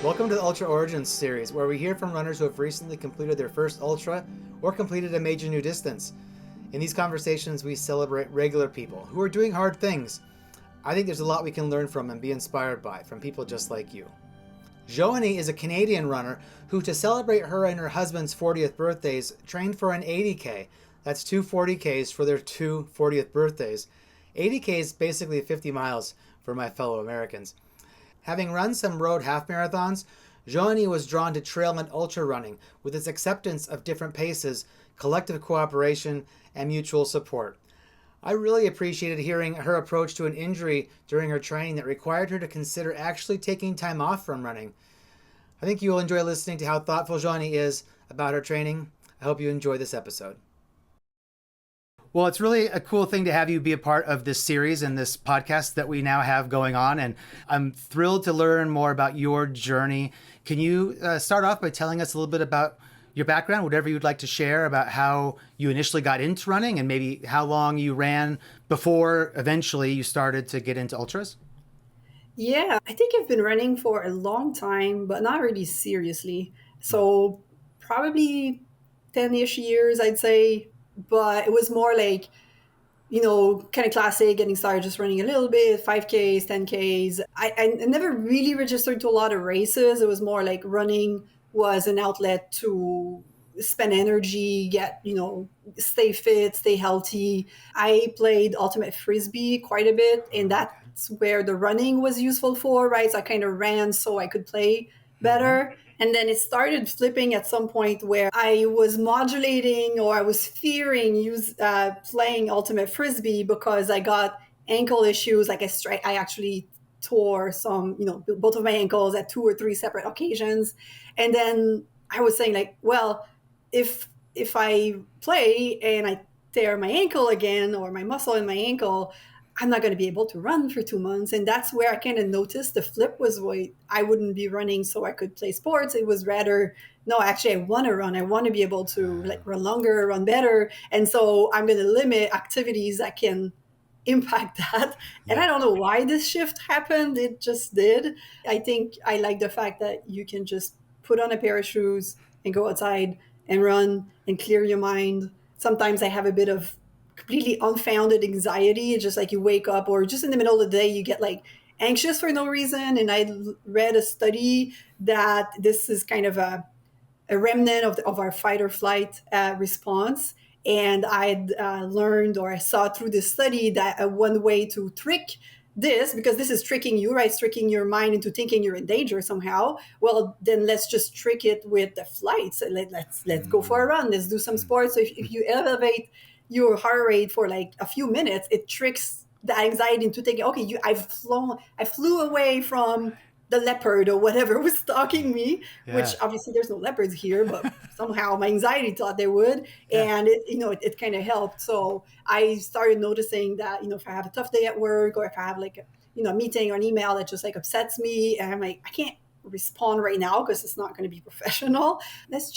Welcome to the Ultra Origins series, where we hear from runners who have recently completed their first ultra or completed a major new distance. In these conversations, we celebrate regular people who are doing hard things. I think there's a lot we can learn from and be inspired by from people just like you. Joanny is a Canadian runner who, to celebrate her and her husband's 40th birthdays, trained for an 80K. That's two 40Ks for their two 40th birthdays. 80K is basically 50 miles for my fellow Americans. Having run some road half marathons, Joanny was drawn to trail and ultra running with its acceptance of different paces, collective cooperation, and mutual support. I really appreciated hearing her approach to an injury during her training that required her to consider actually taking time off from running. I think you will enjoy listening to how thoughtful Joanny is about her training. I hope you enjoy this episode. Well, it's really a cool thing to have you be a part of this series and this podcast that we now have going on. And I'm thrilled to learn more about your journey. Can you start off by telling us a little bit about your background, whatever you'd like to share about how you initially got into running and maybe how long you ran before eventually you started to get into ultras? Yeah, I think I've been running for a long time, but not really seriously. So probably 10-ish years, I'd say. But it was more like, kind of classic, getting started just running a little bit, 5Ks, 10Ks. I never really registered to a lot of races. It was more like running was an outlet to spend energy, stay fit, stay healthy. I played ultimate frisbee quite a bit, and that's where the running was useful for, right? So I kind of ran so I could play better. And then it started flipping at some point where I was modulating or I was fearing playing ultimate frisbee because I got ankle issues. Like I actually tore both of my ankles at 2 or 3 separate occasions. And then I was saying like, well, if I play and I tear my ankle again or my muscle in my ankle, I'm not going to be able to run for 2 months. And that's where I kind of noticed the flip was, wait, I wouldn't be running so I could play sports. It was rather, no, actually, I want to run. I want to be able to run longer, run better. And so I'm going to limit activities that can impact that. And I don't know why this shift happened. It just did. I think I like the fact that you can just put on a pair of shoes and go outside and run and clear your mind. Sometimes I have a bit of completely unfounded anxiety. It's just like you wake up or just in the middle of the day, you get like anxious for no reason. And I read a study that this is kind of a remnant of our fight or flight response. And I'd learned or I saw through this study that one way to trick this, because this is tricking you, right? It's tricking your mind into thinking you're in danger somehow. Well, then let's just trick it with the flight. So let's go for a run. Let's do some sports. So if you elevate your heart rate for like a few minutes, it tricks the anxiety into thinking, okay, I flew away from the leopard or whatever was stalking me, which obviously there's no leopards here, but somehow my anxiety thought there would. And it kind of helped. So I started noticing that, if I have a tough day at work or if I have like a meeting or an email that just like upsets me and I'm like, I can't respond right now because it's not going to be professional. Let's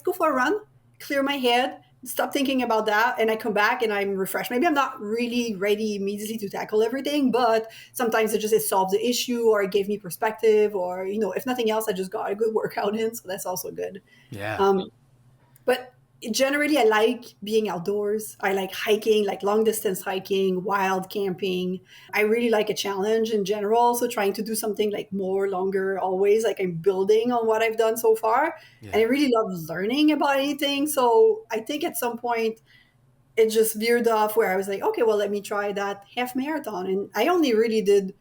go for a run, clear my head, stop thinking about that, and I come back and I'm refreshed. Maybe I'm not really ready immediately to tackle everything, but sometimes it solves the issue or it gave me perspective, or if nothing else, I just got a good workout in, so that's also good. But generally I like being outdoors. I like hiking, like long distance hiking, wild camping. I really like a challenge in general, so trying to do something like more longer, always like I'm building on what I've done so far. And I really love learning about anything. So I think at some point it just veered off where I was like, okay, well, let me try that half marathon. And I only really did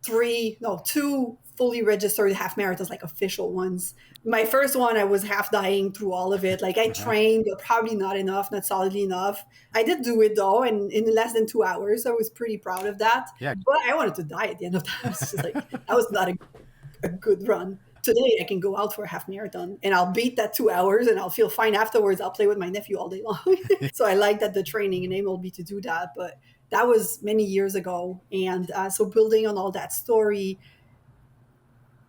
two fully registered half marathons, like official ones. My first one, I was half dying through all of it. Like I trained, but probably not enough, not solidly enough. I did do it though, and in less than 2 hours. I was pretty proud of that. But I wanted to die at the end of that. I was just like, that was not a good run. Today I can go out for a half marathon and I'll beat that 2 hours and I'll feel fine afterwards. I'll play with my nephew all day long. So I like that the training enabled me to do that. But that was many years ago. And so building on all that story,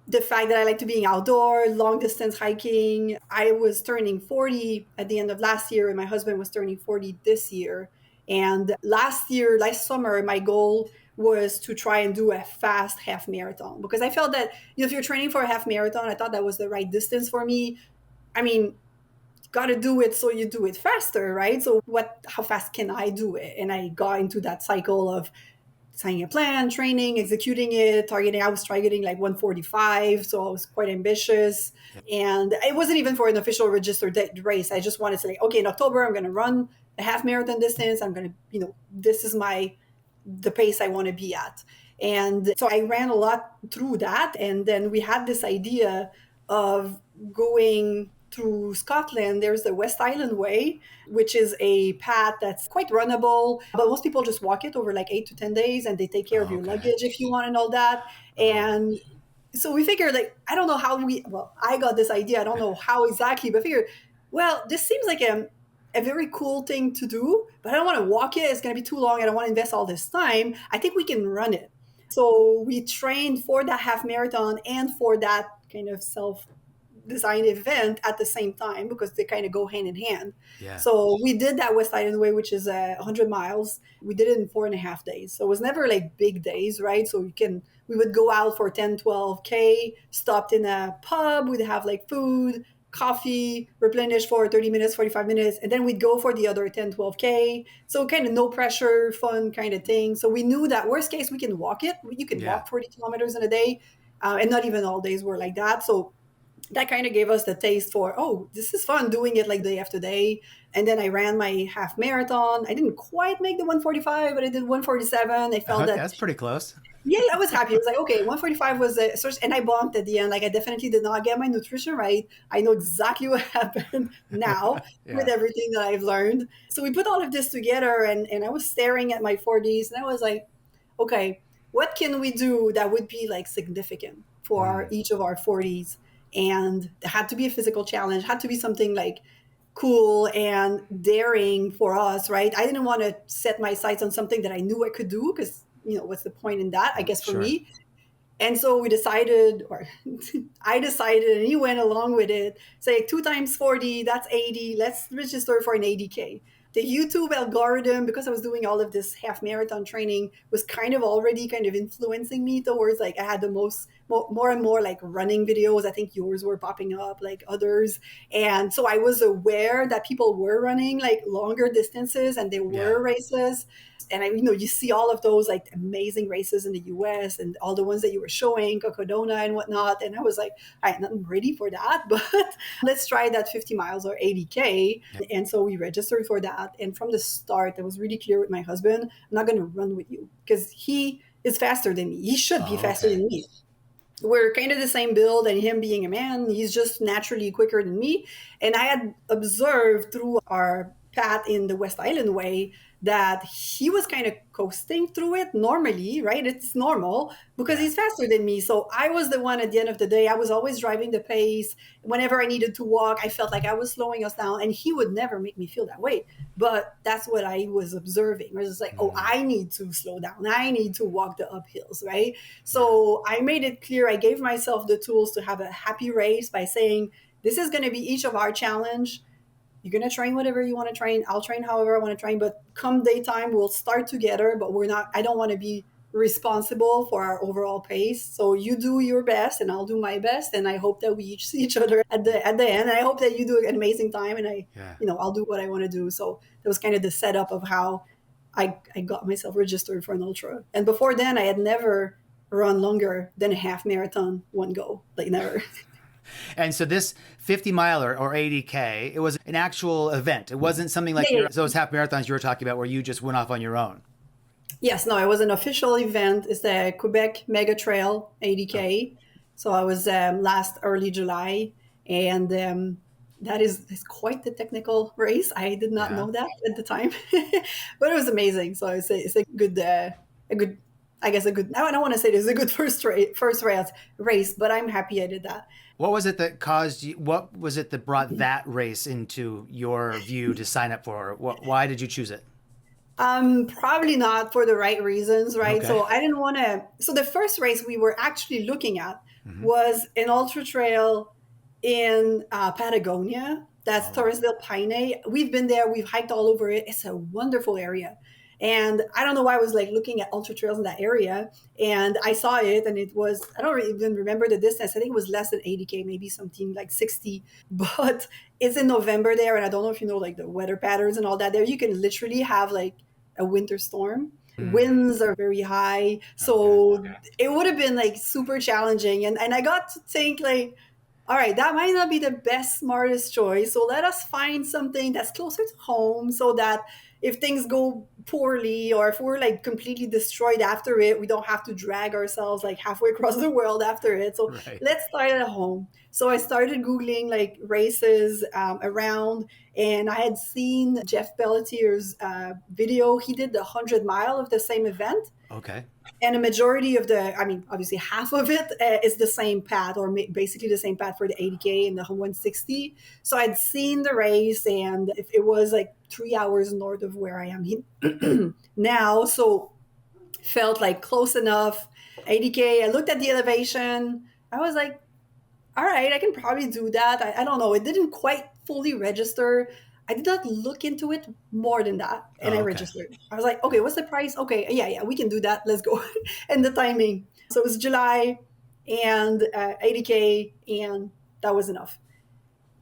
the fact that I like to being outdoor, long distance hiking. I was turning 40 at the end of last year, and my husband was turning 40 this year. And last summer, my goal was to try and do a fast half marathon, because I felt that, if you're training for a half marathon, I thought that was the right distance for me. I mean, got to do it so you do it faster, right? So how fast can I do it? And I got into that cycle of signing a plan, training, executing it, targeting. I was targeting like 145, so I was quite ambitious. Yeah. And it wasn't even for an official registered race. I just wanted to say, okay, in October I'm going to run a half marathon distance. I'm going to, this is the pace I want to be at. And so I ran a lot through that. And then we had this idea of going through Scotland. There's the West Island Way, which is a path that's quite runnable, but most people just walk it over like 8 to 10 days, and they take care of Oh, your okay. luggage if you want and all that. Oh, And so we figured, like, I don't know how I got this idea. I don't know how exactly, but I figured, well, this seems like a very cool thing to do, but I don't want to walk it. It's going to be too long. I don't want to invest all this time. I think we can run it. So we trained for that half marathon and for that kind of self design event at the same time, because they kind of go hand in hand. yeah. So we did that West Island Way, which is 100 miles. We did it in 4.5 days. So it was never like big days, right? So we would go out for 10, 12K, stopped in a pub, we'd have like food, coffee, replenish for 30 minutes, 45 minutes, and then we'd go for the other 10, 12K. So kind of no pressure, fun kind of thing. So we knew that worst case, we can walk it. You can Yeah. walk 40 kilometers in a day. And not even all days were like that. So that kind of gave us the taste for, oh, this is fun doing it like day after day. And then I ran my half marathon. I didn't quite make the 145, but I did 147. I felt Okay, that, that's pretty close. yeah, I was happy. It was like, okay, 145 was the source, and I bombed at the end. Like, I definitely did not get my nutrition right. I know exactly what happened now with Yeah. everything that I've learned. So we put all of this together, and I was staring at my 40s, and I was like, okay, what can we do that would be like significant for Mm, each of our 40s? And it had to be a physical challenge, had to be something like cool and daring for us, right? I didn't want to set my sights on something that I knew I could do, because, what's the point in that, I guess, for sure. me. And so we decided, or I decided, and he went along with it. Say 2 times 40, that's 80. Let's register for an 80K. The YouTube algorithm, because I was doing all of this half marathon training, was kind of already kind of influencing me towards, like, I had the more and more like running videos. I think yours were popping up, like others. And so I was aware that people were running like longer distances and there Yeah. were races. And you see all of those like amazing races in the US and all the ones that you were showing, Cocodona and whatnot. And I was like, all right, I'm ready for that, but let's try that 50 miles or 80K. Yeah. And so we registered for that. And from the start, I was really clear with my husband, I'm not going to run with you, because he is faster than me. He should be Oh, faster okay. than me. We're kind of the same build, and him being a man, he's just naturally quicker than me. And I had observed through our path in the West Island Way that he was kind of coasting through it normally, right? It's normal because Yeah. he's faster than me. So I was the one at the end of the day. I was always driving the pace. Whenever I needed to walk, I felt like I was slowing us down, and he would never make me feel that way. But that's what I was observing. I was just like, oh, Mm, I need to slow down. I need to walk the uphills, right? yeah. So I made it clear. I gave myself the tools to have a happy race by saying, this is going to be each of our challenge. You're going to train whatever you want to train. I'll train however I want to train. But come daytime, we'll start together. But I don't want to be responsible for our overall pace. So you do your best and I'll do my best. And I hope that we each see each other at the end. And I hope that you do an amazing time. And Yeah. I'll do what I want to do. So that was kind of the setup of how I got myself registered for an ultra. And before then, I had never run longer than a half marathon one go, like never. And so this 50 mile or 80K, it was an actual event. It wasn't something like Yeah, yeah. those half marathons you were talking about where you just went off on your own. Yes, no, it was an official event. It's the Quebec Mega Trail Oh, 80K. So I was last early July, and that is quite the technical race. I did not yeah. know that at the time, but it was amazing. So it's a good, I guess a good. I don't want to say this is a good first race, but I'm happy I did that. What was it that caused you? What was it that brought that race into your view to sign up for? Why did you choose it? Probably not for the right reasons, right? Okay. So I didn't want to. So the first race we were actually looking at Hmm. was an ultra trail in Patagonia. That's Oh, Torres del Paine. We've been there. We've hiked all over it. It's a wonderful area. And I don't know why I was like looking at ultra trails in that area, and I saw it, and it was, I don't even remember the distance. I think it was less than 80K, maybe something like 60. But it's in November there, and I don't know if you know like the weather patterns and all that. There, you can literally have like a winter storm. Mm. Winds are very high, Okay. so it would have been like super challenging. And I got to think like, all right, that might not be the best, smartest choice. So let us find something that's closer to home so that if things go poorly or if we're like completely destroyed after it, we don't have to drag ourselves like halfway across the world after it. So Right. let's start at home. So I started Googling like races around, and I had seen Jeff Pelletier's video. He did the 100 mile of the same event, Okay. and a majority of the, I mean, obviously half of it is the same path, or basically the same path for the 80K and the 160. So I'd seen the race, and if it was like 3 hours north of where I am now, so felt like close enough. 80K, I looked at the elevation, I was like, all right, I can probably do that. I don't know, it didn't quite fully register. I did not look into it more than that, and I Oh, okay. registered. I was like, okay, what's the price? Okay, yeah, we can do that. Let's go. And the timing. So it was July, and 80K, and that was enough.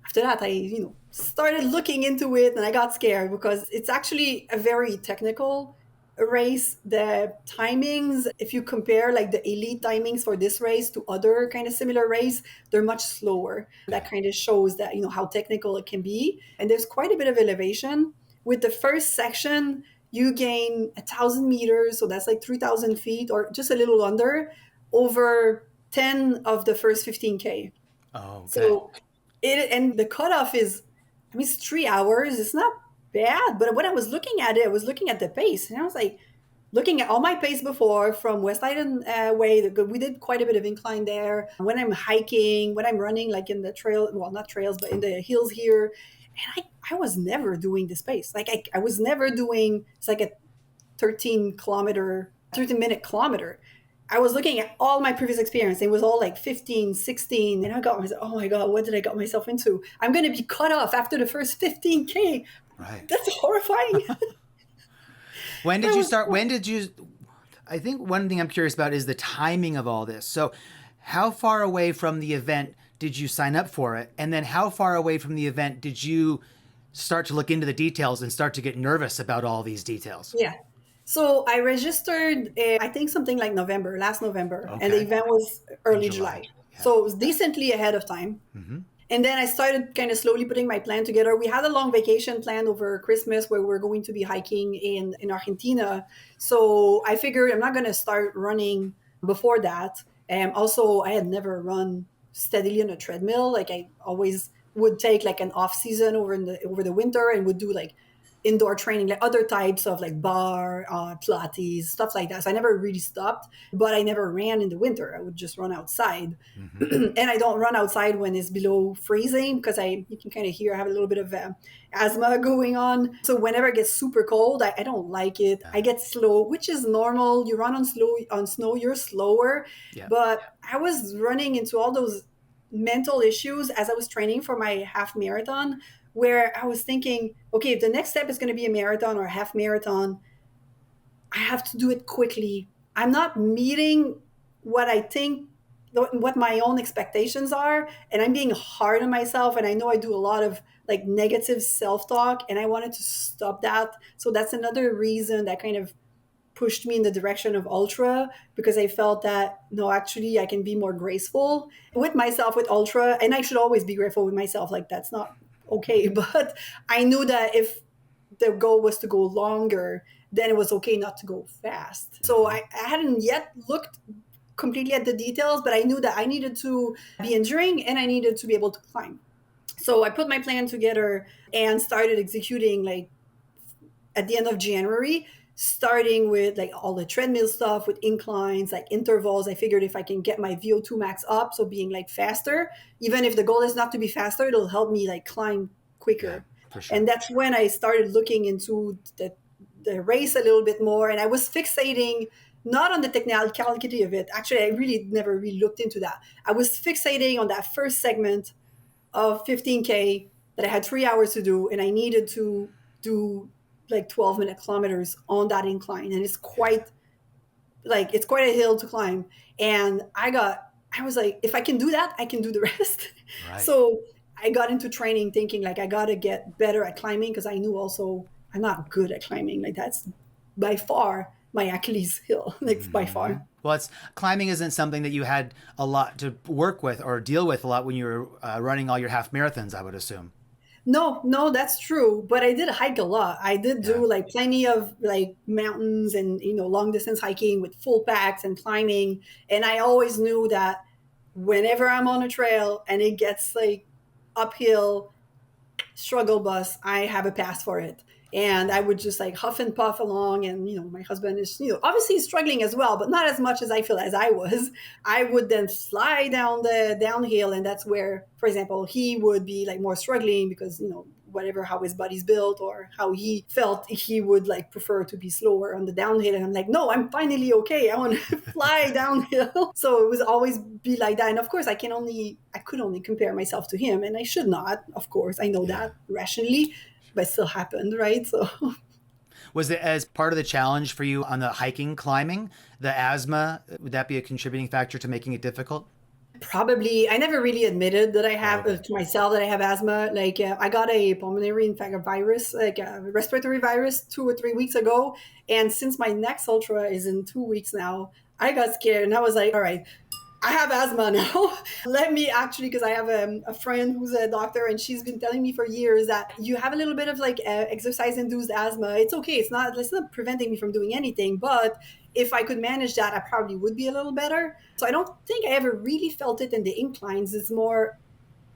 After that, I, started looking into it, and I got scared because it's actually a very technical race. The timings, if you compare like the elite timings for this race to other kind of similar race, they're much slower. That Okay. kind of shows that, how technical it can be. And there's quite a bit of elevation. With the first section, you gain 1,000 meters, so that's like 3,000 feet or just a little under, over 10 of the first 15K. Oh, okay. So it, and the cutoff is, I mean, it's 3 hours. It's not bad. But when I was looking at it, I was looking at the pace, and I was like, looking at all my pace before from West Island Way. We did quite a bit of incline there. When I'm hiking, when I'm running, like in the trail, well, not trails, but in the hills here, and I was never doing this pace. Like I was never doing. It's like a 13 minute kilometer. I was looking at all my previous experience. It was all like 15, 16. And I got myself, oh my God, what did I get myself into? I'm going to be cut off after the first 15K. Right. That's horrifying. When I did you was, start? When did you? I think one thing I'm curious about is the timing of all this. So, how far away from the event did you sign up for it? And then, how far away from the event did you start to look into the details and start to get nervous about all these details? yeah. So I registered, I think something like November, last November, and the Okay. event was In early July. July. Yeah. So it was decently ahead of time. Mm-hmm. And then I started kind of slowly putting my plan together. We had a long vacation planned over Christmas where we're going to be hiking in Argentina. So I figured I'm not going to start running before that. And also, I had never run steadily on a treadmill. Like I always would take like an off season over the winter and would do like indoor training, like other types of like bar, Pilates, stuff like that. So I never really stopped, but I never ran in the winter. I would just run outside. Mm-hmm. And I don't run outside when it's below freezing because you can kind of hear I have a little bit of asthma going on. So whenever it gets super cold, I don't like it. Yeah. I get slow, which is normal. You run on snow, you're slower. Yeah. But I was running into all those mental issues as I was training for my half marathon, where I was thinking, okay, if the next step is going to be a marathon or a half marathon, I have to do it quickly. I'm not meeting what I think, what my own expectations are, and I'm being hard on myself. And I know I do a lot of like negative self talk, and I wanted to stop that. So that's another reason that kind of pushed me in the direction of ultra, because I felt that no, actually I can be more graceful with myself with ultra, and I should always be grateful with myself. Like that's not okay, but I knew that if the goal was to go longer, then it was okay not to go fast. So Mm-hmm. I hadn't yet looked completely at the details, but I knew that I needed to be enduring and I needed to be able to climb. So I put my plan together and started executing like at the end of January, starting with like all the treadmill stuff with inclines, like intervals. I figured if I can get my VO2 max up, so being like faster, even if the goal is not to be faster, it'll help me like climb Yeah, quicker. for sure. And that's when I started looking into the race a little bit more. And I was fixating not on the technicality of it. Actually, I really never really looked into that. I was fixating on that first segment of 15K that I had 3 hours to do, and I needed to do like 12-minute kilometers on that incline, and it's quite a hill to climb. And I was like, if I can do that, I can do the rest. Right. So I got into training thinking like I got to get better at climbing, because I knew also I'm not good at climbing. Like that's by far my Achilles heel, like by far. Well, it's climbing isn't something that you had a lot to work with or deal with a lot when you were running all your half marathons, I would assume. No, no, that's true. But I did hike a lot. I did Yeah. do like plenty of like mountains and long distance hiking with full packs and climbing. And I always knew that whenever I'm on a trail and it gets like uphill, struggle bus, I have a pass for it. And I would just like huff and puff along. And, my husband is, obviously struggling as well, but not as much as I feel as I was. I would then fly down the downhill. And that's where, for example, he would be like more struggling because, whatever, how his body's built or how he felt, he would like prefer to be slower on the downhill. And I'm like, no, I'm finally okay. I want to fly downhill. So it was always be like that. And of course, I could only compare myself to him, and I should not. Of course, I know Yeah. that rationally, but it still happened, right? So Was it as part of the challenge for you on the hiking, climbing, the asthma? Would that be a contributing factor to making it difficult? probably, I never really admitted that I Oh, have okay. to myself that I have asthma. Like I got a pulmonary infection virus, like a respiratory virus, 2 or 3 weeks ago, and since my next ultra is in 2 weeks now, I got scared and I was like, all right, I have asthma now. Let me actually, because I have a friend who's a doctor, and she's been telling me for years that you have a little bit of like exercise induced asthma. It's okay. It's not preventing me from doing anything. But if I could manage that, I probably would be a little better. So I don't think I ever really felt it in the inclines. It's more,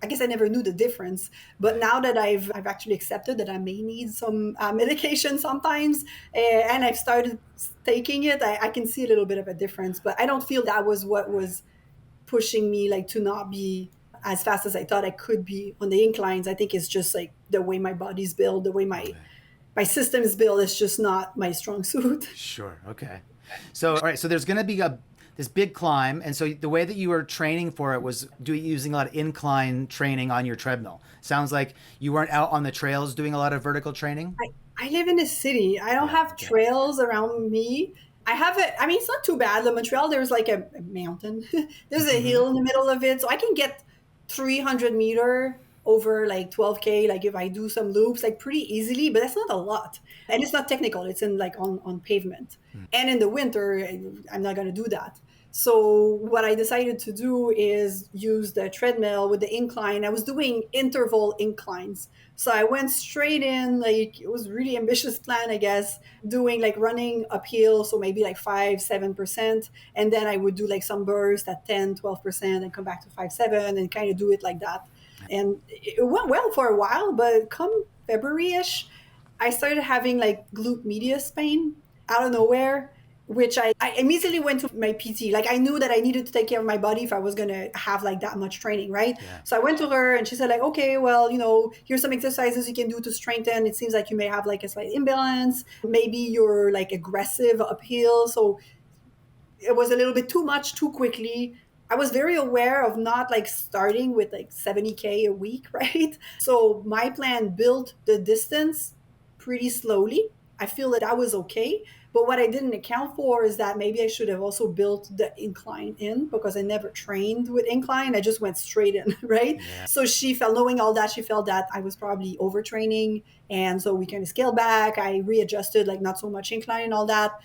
I guess I never knew the difference. But Right. now that I've actually accepted that I may need some medication sometimes, and I've started taking it, I can see a little bit of a difference. But I don't feel that was what Right. was pushing me like to not be as fast as I thought I could be on the inclines. I think it's just like the way my body's built, the way my Okay. my system is built is just not my strong suit. Sure. Okay. So, all right. So there's going to be this big climb, and so the way that you were training for it was using a lot of incline training on your treadmill. Sounds like you weren't out on the trails doing a lot of vertical training. I, I live in a city. I don't Yeah. have Okay. trails around me. I have it. I mean, it's not too bad. The Montreal, there's like a mountain. There's a hill in the middle of it, so I can get 300-meter over like 12K. Like if I do some loops, like pretty easily. But that's not a lot, and it's not technical. It's in like on pavement. And in the winter, I'm not going to do that. So what I decided to do is use the treadmill with the incline. I was doing interval inclines. So I went straight in, like it was really ambitious plan, I guess, doing like running uphill, so maybe like 5, 7%. And then I would do like some burst at 10, 12% and come back to 5, 7 and kind of do it like that. And it went well for a while, but come February-ish, I started having like glute medius pain out of nowhere, which I immediately went to my PT. Like I knew that I needed to take care of my body if I was gonna have like that much training, right? Yeah. So I went to her and she said, like, okay, well, here's some exercises you can do to strengthen. It seems like you may have like a slight imbalance. Maybe you're like aggressive uphill. So it was a little bit too much too quickly. I was very aware of not like starting with like 70K a week, right? So my plan built the distance pretty slowly. I feel that was okay. But what I didn't account for is that maybe I should have also built the incline in, because I never trained with incline. I just went straight in, right? Yeah. So she felt, knowing all that, she felt that I was probably overtraining. And so we kind of scaled back. I readjusted, like not so much incline and all that.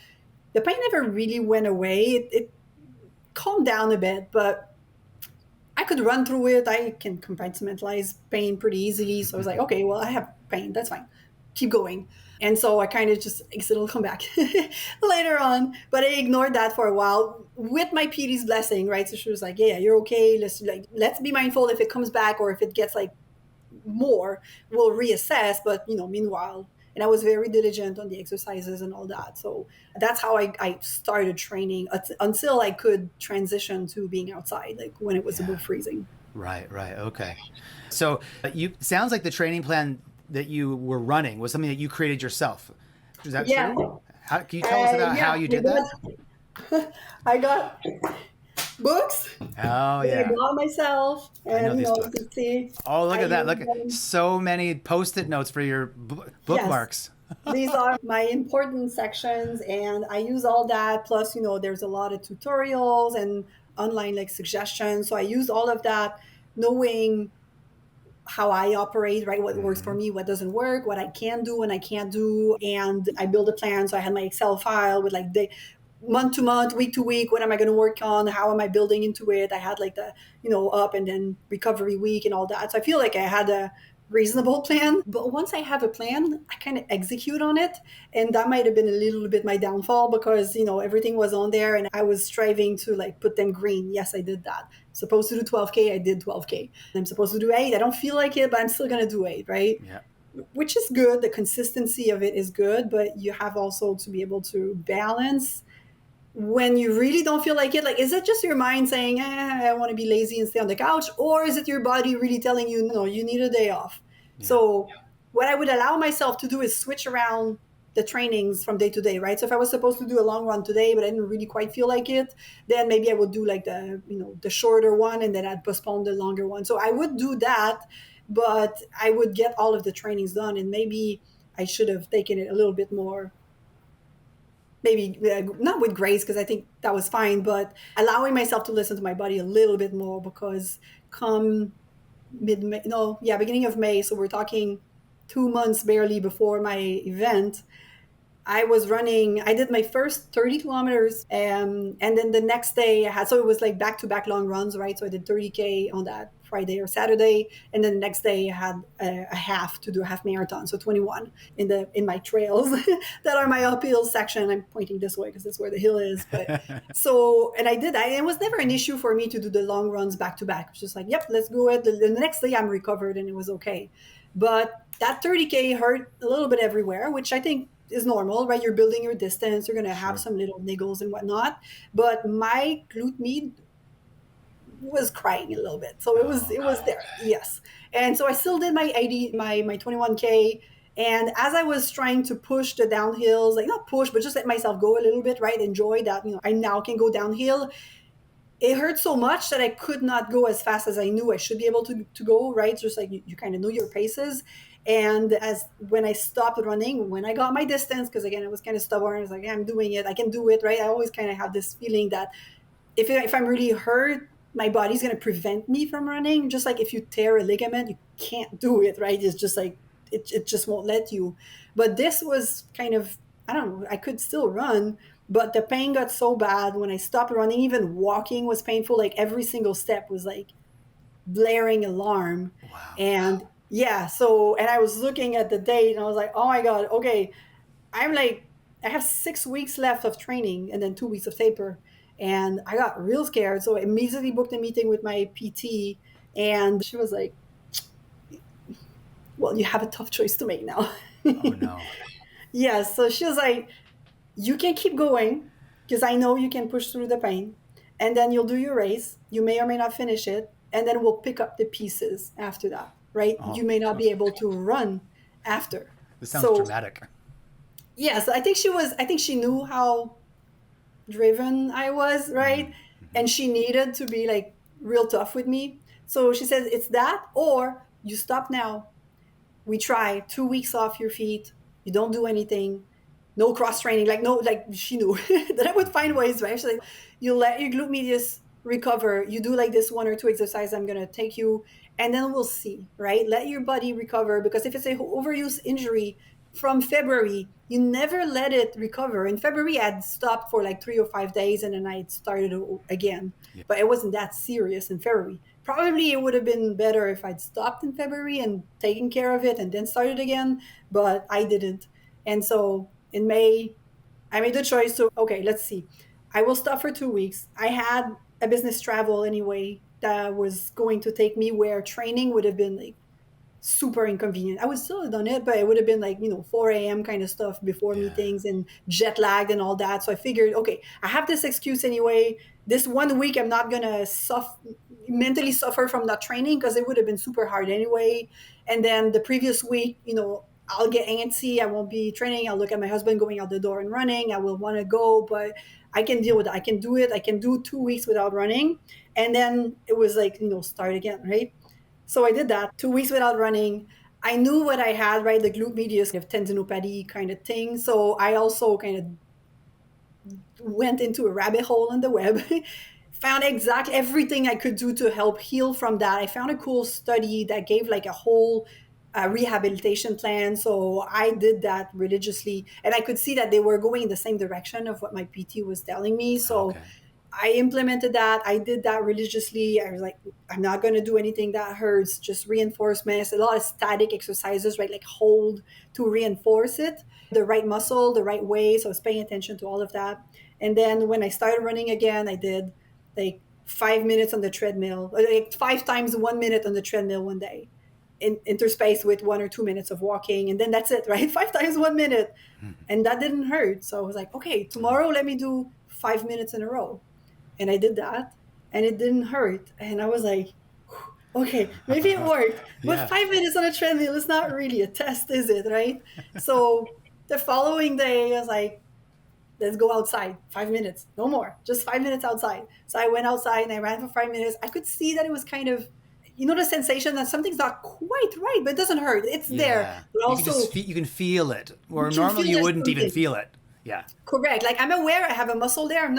The pain never really went away. It calmed down a bit, but I could run through it. I can compartmentalize pain pretty easily. So I was like, okay, well, I have pain. That's fine. Keep going. And so I kind of just, it'll come back later on. But I ignored that for a while with my PD's blessing, right? So she was like, yeah, you're okay. Let's be mindful if it comes back or if it gets like more, we'll reassess. But meanwhile, and I was very diligent on the exercises and all that. So that's how I started training until I could transition to being outside, like when it was Yeah. above freezing. Right. Right. Okay. So you sounds like the training plan that you were running was something that you created yourself. Is that Yeah. true? Can you tell us about Yeah. how you did that? I got books Oh that I yeah, bought myself, I know and these you books. can see Oh, look I at that! use Look at them. so many post-it notes for your Yes. bookmarks. These are my important sections, and I use all that. Plus, there's a lot of tutorials and online like suggestions. So I use all of that, knowing how I operate, right? What works for Hmm. me, what doesn't work, what I can do and I can't do. And I build a plan. So I had my Excel file with like the month to month, week to week, what am I going to work on? How am I building into it? I had like the, up and then recovery week and all that. So I feel like I had a reasonable plan. But once I have a plan, I kind of execute on it. And that might have been a little bit my downfall because, everything was on there and I was striving to like put them green. Yes, I did that. Supposed to do 12K, I did 12K. I'm supposed to do 8. I don't feel like it, but I'm still going to do 8, right? Yeah. Which is good. The consistency of it is good, but you have also to be able to balance when you really don't feel like it. Like, is it just your mind saying, I want to be lazy and stay on the couch? Or is it your body really telling you, no, you need a day off? Yeah. So, what I would allow myself to do is switch around the trainings from day to day, right? So, if I was supposed to do a long run today, but I didn't really quite feel like it, then maybe I would do like the shorter one and then I'd postpone the longer one. So, I would do that, but I would get all of the trainings done. And maybe I should have taken it a little bit more, maybe not with grace because I think that was fine, but allowing myself to listen to my body a little bit more because come mid May, no, yeah, beginning of May, so we're talking 2 months barely before my event, I was running, I did my first 30 kilometers. And then the next day I had, so it was like back to back long runs, right? So I did 30K on that Friday or Saturday. And then the next day I had a half to do a half marathon. So 21 in my trails that are my uphill section. I'm pointing this way because that's where the hill is. But so, and I did that. And it was never an issue for me to do the long runs back to back. It was just like, yep, let's go it. The next day I'm recovered and it was okay. But that 30K hurt a little bit everywhere, which I think is normal, right? You're building your distance, you're going to have Sure. some little niggles and whatnot. But my glute med was crying a little bit. So it was Oh it was no. there. Yes. And so I still did my 80 my 21K, and as I was trying to push the downhills, like not push but just let myself go a little bit, right? Enjoy that, I now can go downhill. It hurt so much that I could not go as fast as I knew I should be able to go, right? Just like you kind of know your paces. And as when I stopped running, when I got my distance, because again, I was kind of stubborn, I was like, yeah, I'm doing it, I can do it, right? I always kind of have this feeling that if I'm really hurt, my body's going to prevent me from running. Just like if you tear a ligament, you can't do it, right? It's just like, it just won't let you. But this was kind of, I don't know, I could still run, but the pain got so bad when I stopped running. Even walking was painful. Like every single step was like blaring alarm. Wow. And yeah, so, and I was looking at the date and I was like, oh my God, okay, I'm like, I have 6 weeks left of training and then 2 weeks of taper. And I got real scared. So I immediately booked a meeting with my PT. And she was like, well, you have a tough choice to make now. Oh no. Yeah. So she was like, you can keep going because I know you can push through the pain. And then you'll do your race. You may or may not finish it. And then we'll pick up the pieces after that, right? Oh, You may not so be able to run after. this sounds So, dramatic. yes, I think she knew how driven I was, right? Mm-hmm. And she needed to be like real tough with me. So she said, it's that, or you stop now. We try 2 weeks off your feet. You don't do anything. No cross training. Like, no, like she knew that I would find ways, right? She's like, you let your glute medius recover. You do like this one or two exercise I'm going to take you, and then we'll see, right? Let your body recover because if it's a overuse injury from February, you never let it recover. In February, I'd stopped for like 3 or 5 days and then I started again. Yeah. But it wasn't that serious in February. Probably it would have been better if I'd stopped in February and taken care of it and then started again, but I didn't. And so in May, I made the choice to, okay, let's see. I will stop for 2 weeks. I had a business travel anyway that was going to take me where training would have been like super inconvenient. I would still have done it, but it would have been like, 4 a.m. kind of stuff before Yeah. meetings and jet lagged and all that. So I figured, okay, I have this excuse anyway. This 1 week, I'm not going to mentally suffer from that training because it would have been super hard anyway. And then the previous week, I'll get antsy. I won't be training. I'll look at my husband going out the door and running. I will want to go, but I can deal with it. I can do it. I can do 2 weeks without running. And then it was like, start again, right? So I did that 2 weeks without running. I knew what I had, right? The glute medius kind of tendinopathy kind of thing. So I also kind of went into a rabbit hole in the web, found exactly everything I could do to help heal from that. I found a cool study that gave like a whole rehabilitation plan. So I did that religiously, and I could see that they were going in the same direction of what my PT was telling me. So Okay. I implemented that. I did that religiously. I was like, I'm not going to do anything that hurts, just reinforcements, a lot of static exercises, right? Like hold to reinforce it, the right muscle, the right way. So I was paying attention to all of that. And then when I started running again, I did like 5 minutes on the treadmill, like 5 times 1 minute on the treadmill one day, interspaced with 1 or 2 minutes of walking. And then that's it, right? 5 times 1 minute. And that didn't hurt. So I was like, okay, tomorrow let me do 5 minutes in a row, and I did that, and it didn't hurt. And I was like, okay, maybe it worked. But Yeah. 5 minutes on a treadmill is not really a test, is it? Right? So the following day, I was like, let's go outside. 5 minutes, no more, just 5 minutes outside. So I went outside and I ran for 5 minutes. I could see that it was kind of, the sensation that something's not quite right, but it doesn't hurt. It's there. Yeah. But You can just also, you can feel it, you or can normally feel you there's wouldn't even something. feel it. Yeah. Correct. Like I'm aware I have a muscle there.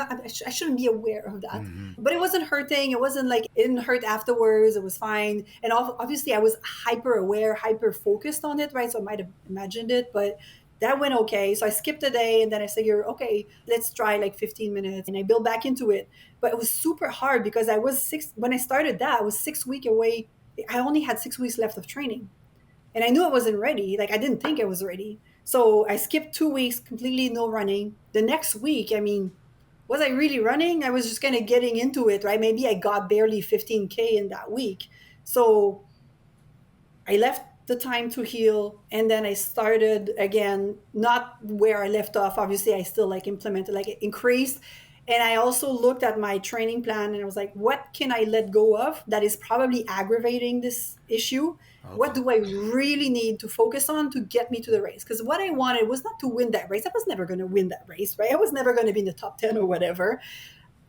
I shouldn't be aware of that. But it wasn't hurting. It wasn't like it didn't hurt afterwards. It was fine. And obviously I was hyper aware, hyper focused on it, right? So I might have imagined it, but that went okay. So I skipped a day and then I figured, okay, let's try like 15 minutes. And I built back into it. But it was super hard because when I started that, I was 6 weeks away. I only had 6 weeks left of training, and I knew I wasn't ready. Like I didn't think I was ready. So I skipped 2 weeks, completely no running. The next week, I mean, was I really running? I was just kind of getting into it, right? Maybe I got barely 15K in that week. So I left the time to heal, and then I started again, not where I left off. Obviously, I still like implemented, like it increased. And I also looked at my training plan and I was like, what can I let go of that is probably aggravating this issue? What Okay. do I really need to focus on to get me to the race? Because what I wanted was not to win that race. I was never going to win that race, right? I was never going to be in the top 10 or whatever.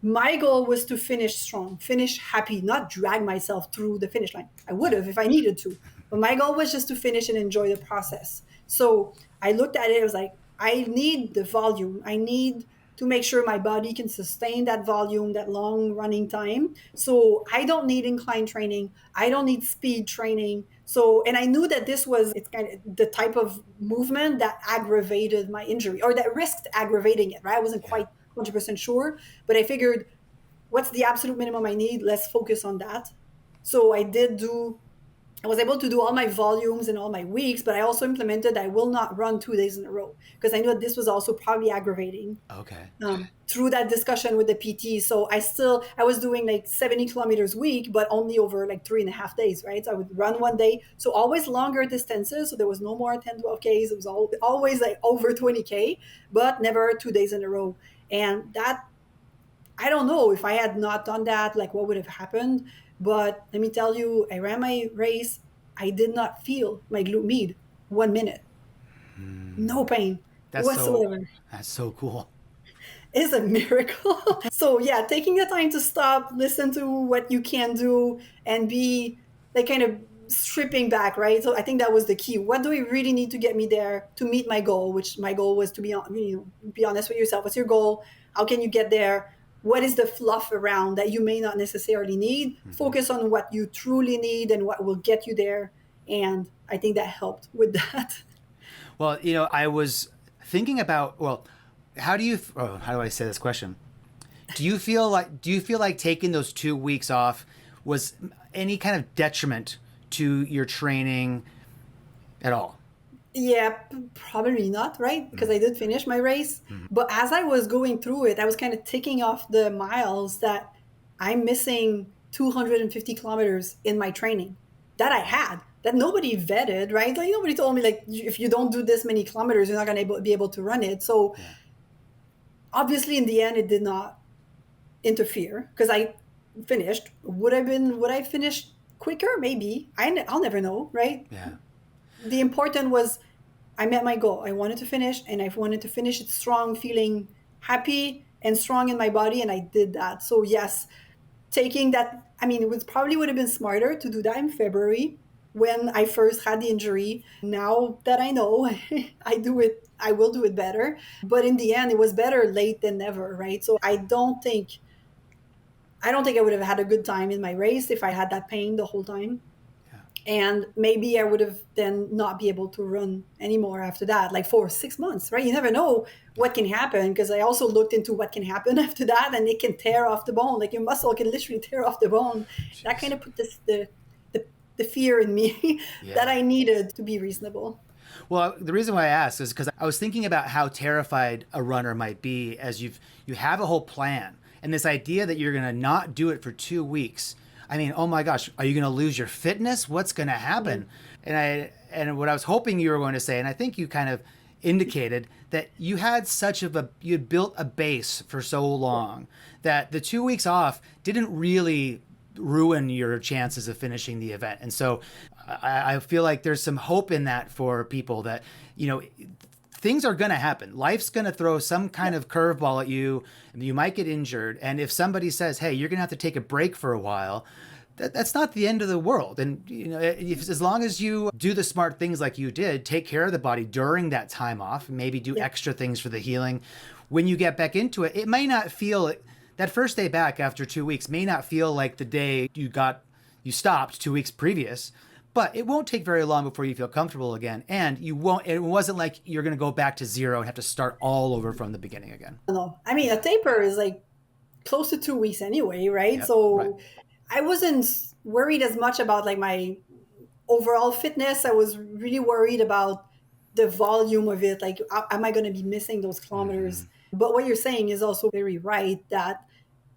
My goal was to finish strong, finish happy, not drag myself through the finish line. I would Yeah. have if I needed to, but my goal was just to finish and enjoy the process. So I looked at it, I was like, I need the volume. I need to make sure my body can sustain that volume, that long running time. So I don't need incline training. I don't need speed training. So, and I knew that it's kind of the type of movement that aggravated my injury or that risked aggravating it, right? I wasn't Yeah. quite 100% sure, but I figured, what's the absolute minimum I need? Let's focus on that. So I was able to do all my volumes and all my weeks, but I also implemented I will not run 2 days in a row because I knew that this was also probably aggravating Okay. through that discussion with the PT. So I was doing like 70 kilometers a week, but only over like 3.5 days, right? So I would run one day. So always longer distances. So there was no more 10, 12Ks. It was always like over 20K, but never 2 days in a row. And that, I don't know if I had not done that, like what would have happened. But let me tell you, I ran my race. I did not feel my glute med 1 minute. No pain That's so whatsoever. that's so cool. Is a miracle. So yeah, taking the time to stop, listen to what you can do, and be like kind of stripping back, right? So I think that was the key. What do we really need to get me there to meet my goal? Which my goal was to be honest with yourself. What's your goal? How can you get there? What is the fluff around that you may not necessarily need? Focus on what you truly need and what will get you there. And I think that helped with that. Well, I was thinking about, well, how do I say this question? Do you feel like taking those 2 weeks off was any kind of detriment to your training at all? Yeah, probably not, right? Because I did finish my race. But as I was going through it, I was kind of ticking off the miles that I'm missing 250 kilometers in my training that I had, that nobody vetted, right? Like nobody told me, like, if you don't do this many kilometers, you're not going to be able to run it. So Yeah. obviously, in the end, it did not interfere because I finished. Would I finish quicker? Maybe. I'll never know, right? Yeah. The important was I met my goal. I wanted to finish, and I wanted to finish it strong, feeling happy and strong in my body, and I did that. So yes, taking that. I mean, it was probably would have been smarter to do that in February, when I first had the injury. Now that I know, I will do it better. But in the end, it was better late than never, right? So I don't think I would have had a good time in my race if I had that pain the whole time. Yeah. And maybe I would have then not be able to run anymore after that, like for 6 months, right? You never know Yeah. what can happen, because I also looked into what can happen after that, and it can tear off the bone. Like your muscle can literally tear off the bone. That kind Jeez. of put the, the fear in me that Yeah. I needed to be reasonable. Well, the reason why I asked is because I was thinking about how terrified a runner might be as you have a whole plan and this idea that you're going to not do it for 2 weeks. I mean, oh my gosh, are you going to lose your fitness? What's going to happen? Mhm. And what I was hoping you were going to say, and I think you kind of indicated that you had you had built a base for so Yeah. long that the 2 weeks off didn't really ruin your chances of finishing the event. And so I feel like there's some hope in that for people that, you know, things are going to happen. Life's going to throw some kind of curveball at you, and you might get injured. And if somebody says, hey, you're going to have to take a break for a while, that's not the end of the world. And, you know, as long as you do the smart things like you did, take care of the body during that time off, maybe do Yeah. extra things for the healing. When you get back into it, it may not feel that first day back after 2 weeks may not feel like the day you stopped 2 weeks previous, but it won't take very long before you feel comfortable again, and you won't. It wasn't like you're going to go back to zero and have to start all over from the beginning again. No, I mean, a taper is like close to 2 weeks anyway, right? Yep. Right. So I wasn't worried as much about like my overall fitness. I was really worried about the volume of it. Like, am I going to be missing those Mm-hmm. kilometers? But what you're saying is also very right, that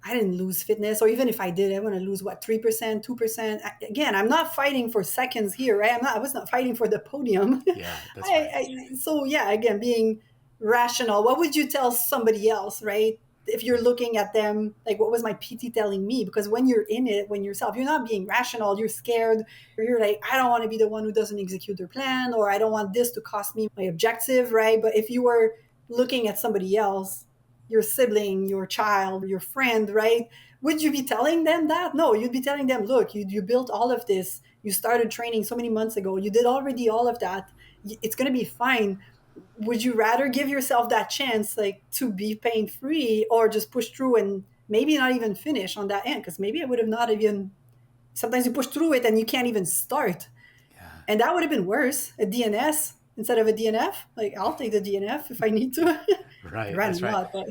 I didn't lose fitness, or even if I did, I'm going to lose what, 3%, 2%. Again, I'm not fighting for seconds here, right? I was not fighting for the podium. Yeah, that's right. So yeah, again, being rational. What would you tell somebody else, right? If you're looking at them, like what was my PT telling me? Because when you're in it, when yourself, you're not being rational, you're scared, or you're like, I don't want to be the one who doesn't execute their plan, or I don't want this to cost me my objective, right? But if you were looking at somebody else, your sibling, your child, your friend, right? Would you be telling them that? No, you'd be telling them, look, you built all of this. You started training so many months ago. You did already all of that. It's going to be fine. Would you rather give yourself that chance, like to be pain free, or just push through and maybe not even finish on that end? Because maybe I would have not even, sometimes you push through it and you can't even start. Yeah. And that would have been worse, a DNS instead of a DNF. Like, I'll take the DNF if I need to. I Right. ran a That's right. lot, but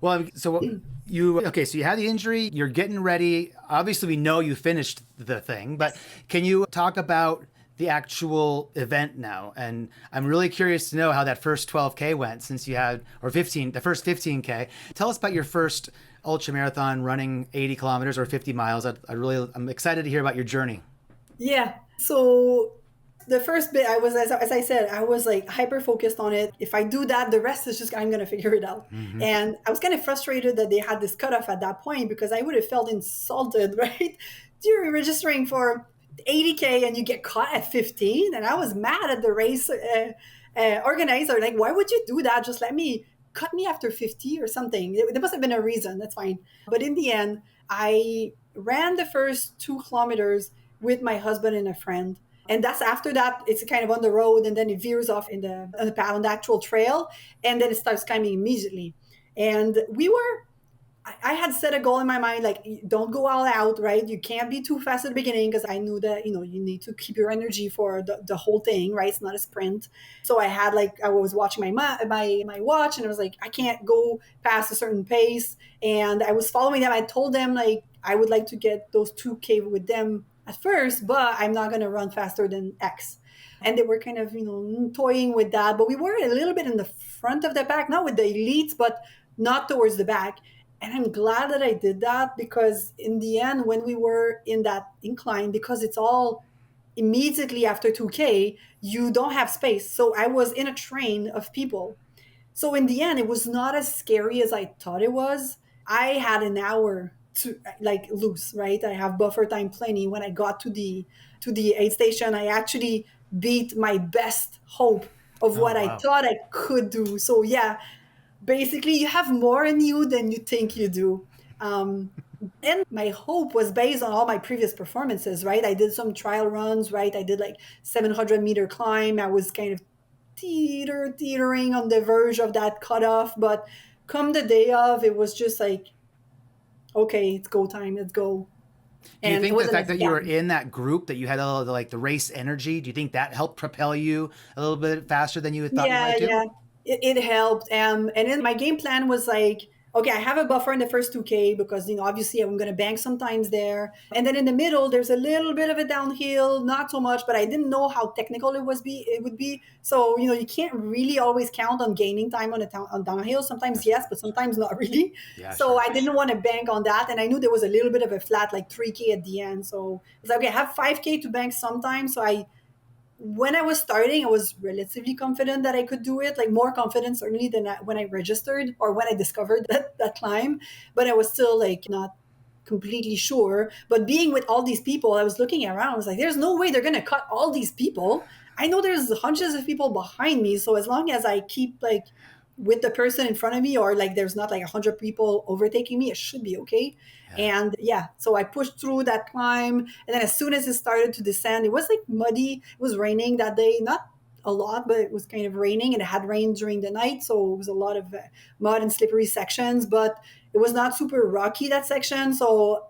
Well, so so you had the injury, you're getting ready. Obviously, we know you finished the thing, but can you talk about the actual event now? And I'm really curious to know how that first 12K went, since you had, or 15, the first 15K. Tell us about your first ultra marathon running 80 kilometers or 50 miles. I'm excited to hear about your journey. yeah. So the first bit, I was, as I said, I was like hyper focused on it. If I do that, the rest is just, I'm going to figure it out. Mm-hmm. And I was kind of frustrated that they had this cutoff at that point, because I would have felt insulted, right? You're registering for 80K and you get caught at 15. And I was mad at the race organizer. Like, why would you do that? Just cut me after 50 or something. There must have been a reason. That's fine. But in the end, I ran the first 2 kilometers with my husband and a friend. And that's after that, it's kind of on the road, and then it veers off on the path, on the actual trail, and then it starts climbing immediately. And I had set a goal in my mind, like, don't go all out, right? You can't be too fast at the beginning, because I knew that, you need to keep your energy for the whole thing, right? It's not a sprint. So I was watching my watch, and I was like, I can't go past a certain pace. And I was following them. I told them, like, I would like to get those 2K with them at first, but I'm not going to run faster than X. And they were kind of, toying with that. But we were a little bit in the front of the pack, not with the elites, but not towards the back. And I'm glad that I did that, because in the end, when we were in that incline, because it's all immediately after 2K, you don't have space. So I was in a train of people. So in the end, it was not as scary as I thought it was. I had an hour to, like, loose, right? I have buffer time plenty. When I got to the aid station, I actually beat my best hope of Oh, what I wow. thought I could do. So yeah, basically you have more in you than you think you do. And my hope was based on all my previous performances, right? I did some trial runs, right? I did like 700-meter climb. I was kind of teetering on the verge of that cutoff. But come the day of, it was just like, okay, it's go time, let's go. Do you And it think the wasn't a fact that you were scam. in that group, that you had all the, like the race energy, do you think that helped propel you a little bit faster than you had thought you Yeah, might do? yeah, it helped. And then my game plan was like, okay, I have a buffer in the first 2K because, obviously I'm going to bank sometimes there. And then in the middle, there's a little bit of a downhill, not so much, but I didn't know how technical it would be. So, you can't really always count on gaining time on downhill. Sometimes Gotcha. yes, but sometimes not really. Yeah, So sure. I didn't want to bank on that. And I knew there was a little bit of a flat, like 3K at the end. So it's like, okay, I have 5K to bank sometimes. So when I was starting, I was relatively confident that I could do it, like more confident certainly than when I registered or when I discovered that climb. But I was still like not completely sure. But being with all these people, I was looking around, I was like, there's no way they're going to cut all these people. I know there's hundreds of people behind me. So as long as I keep like with the person in front of me, or like there's not like 100 people overtaking me, it should be okay. Yeah. And yeah, so I pushed through that climb. And then as soon as it started to descend, it was like muddy. It was raining that day, not a lot, but it was kind of raining, and it had rained during the night. So it was a lot of mud and slippery sections, but it was not super rocky, that section. So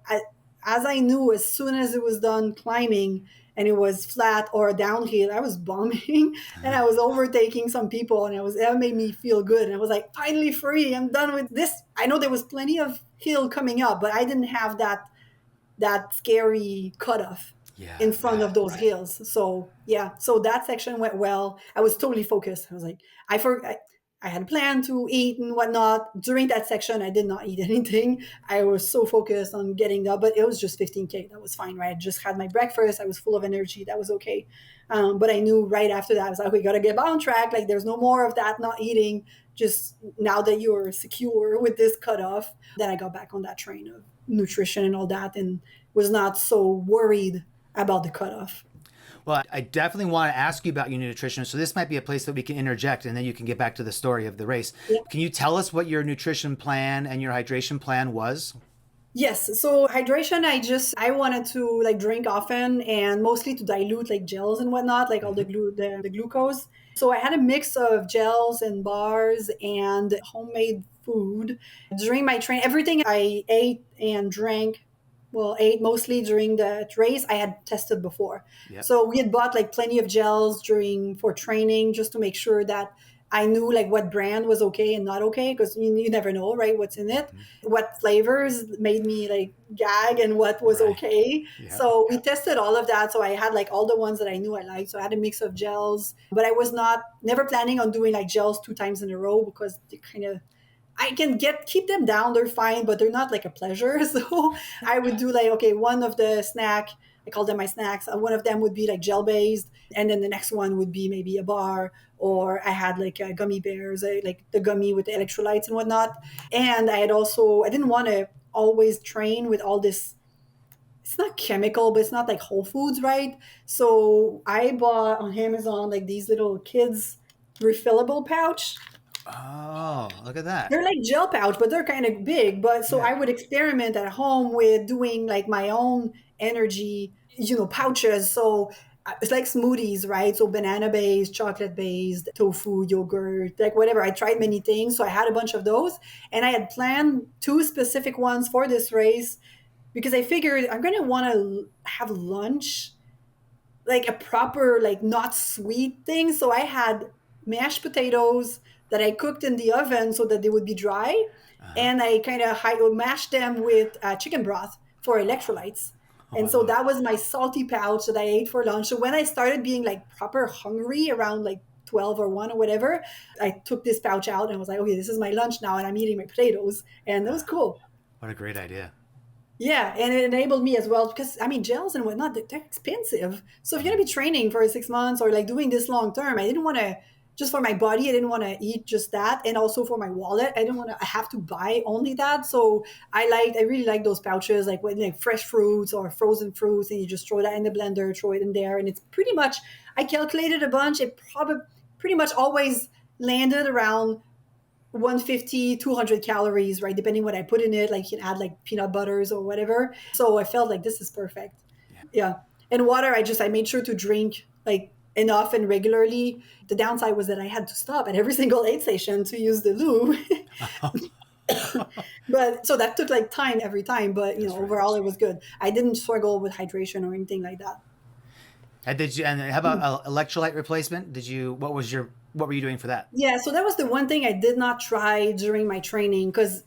as I knew, as soon as it was done climbing and it was flat or downhill, I was bombing and I was overtaking some people, and that made me feel good. And I was like, finally free. I'm done with this. I know there was plenty of hill coming up, but I didn't have that scary cutoff Yeah, in front yeah. of those hills. So yeah, so that section went well. I was totally focused. I was like, I had a plan to eat and whatnot. During that section, I did not eat anything. I was so focused on getting that, but it was just 15K. That was fine, right? I just had my breakfast. I was full of energy. That was okay. But I knew right after that, I was like, we got to get back on track. Like, there's no more of that not eating. Just now that you're secure with this cutoff, then I got back on that train of nutrition and all that, and was not so worried about the cutoff. Well, I definitely want to ask you about your nutrition. So this might be a place that we can interject, and then you can get back to the story of the race. Yeah. Can you tell us what your nutrition plan and your hydration plan was? Yes. So hydration, I wanted to like drink often and mostly to dilute like gels and whatnot, like all Mm-hmm. the glucose. So I had a mix of gels and bars and homemade food during my train. Everything I ate and drank, well, ate mostly during the race, I had tested before. Yep. So we had bought like plenty of gels during for training just to make sure that I knew like what brand was okay and not okay, because you never know, right? What's in it, Mm-hmm. what flavors made me like gag, and what was Right. okay. Yep. So we tested all of that. So I had like all the ones that I knew I liked. So I had a mix of gels, but I was not never planning on doing like gels 2 times in a row, because they kind of, I can keep them down, they're fine, but they're not like a pleasure. So I would do like, okay, one of the snack, I call them my snacks. One of them would be like gel based, and then the next one would be maybe a bar, or I had like gummy bears, like the gummy with the electrolytes and whatnot. And I didn't want to always train with all this. It's not chemical, but it's not like Whole Foods, right? So I bought on Amazon like these little kids refillable pouch. Oh, look at that. They're like gel pouch, but they're kind of big. But so Yeah. I would experiment at home with doing like my own energy, pouches. So it's like smoothies, right? So banana based, chocolate based, tofu, yogurt, like whatever. I tried many things. So I had a bunch of those, and I had planned two specific ones for this race because I figured I'm going to want to have lunch, like a proper, like not sweet thing. So I had mashed potatoes that I cooked in the oven so that they would be dry, Uh-huh. and I kind of mashed them with chicken broth for electrolytes. Oh, I And so love it. that was my salty pouch that I ate for lunch. So when I started being like proper hungry around like 12 or 1 or whatever, I took this pouch out and was like, okay, this is my lunch now, and I'm eating my potatoes. And that was cool. What a great idea. Yeah, and it enabled me as well because I mean gels and whatnot, they're expensive. So if you're Mm. gonna be training for 6 months or like doing this long term, I didn't want to just for my body. I didn't want to eat just that, and also for my wallet, I didn't want to have to buy only that. So I really like those pouches, like with like fresh fruits or frozen fruits, and you just throw that in the blender, throw it in there, and it's pretty much. I calculated a bunch. It probably pretty much always landed around 150, 200 calories, right? Depending what I put in it, like you can add like peanut butters or whatever. So I felt like this is perfect. Yeah. And water, I made sure to drink like enough and regularly. The downside was that I had to stop at every single aid station to use the loo. But so that took like time every time, but That's right. overall it was good. I didn't struggle with hydration or anything like that. And how about electrolyte replacement? What were you doing for that? Yeah, so that was the one thing I did not try during my training because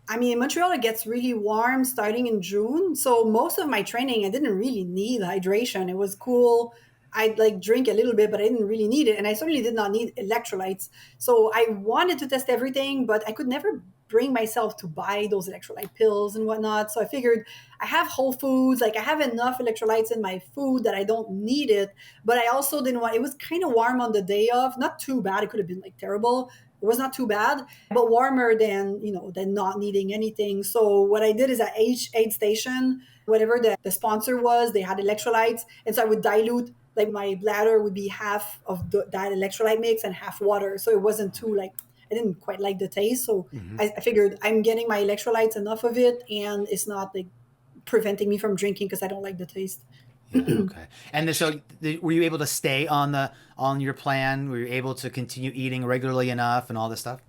I mean, in Montreal, it gets really warm starting in June. So most of my training, I didn't really need hydration. It was cool. I'd like drink a little bit, but I didn't really need it. And I certainly did not need electrolytes. So I wanted to test everything, but I could never bring myself to buy those electrolyte pills and whatnot. So I figured I have Whole Foods, like I have enough electrolytes in my food that I don't need it. But I also didn't want, it was kind of warm on the day of, not too bad. It could have been like terrible. It was not too bad, but warmer than, than not needing anything. So what I did is at each aid station, whatever the sponsor was, they had electrolytes. And so I would dilute, like my bladder would be half of that electrolyte mix and half water. So it wasn't too like, I didn't quite like the taste. So I figured I'm getting my electrolytes, enough of it, and it's not like preventing me from drinking because I don't like the taste. Yeah, okay. And so, were you able to stay on your plan? Were you able to continue eating regularly enough and all this stuff?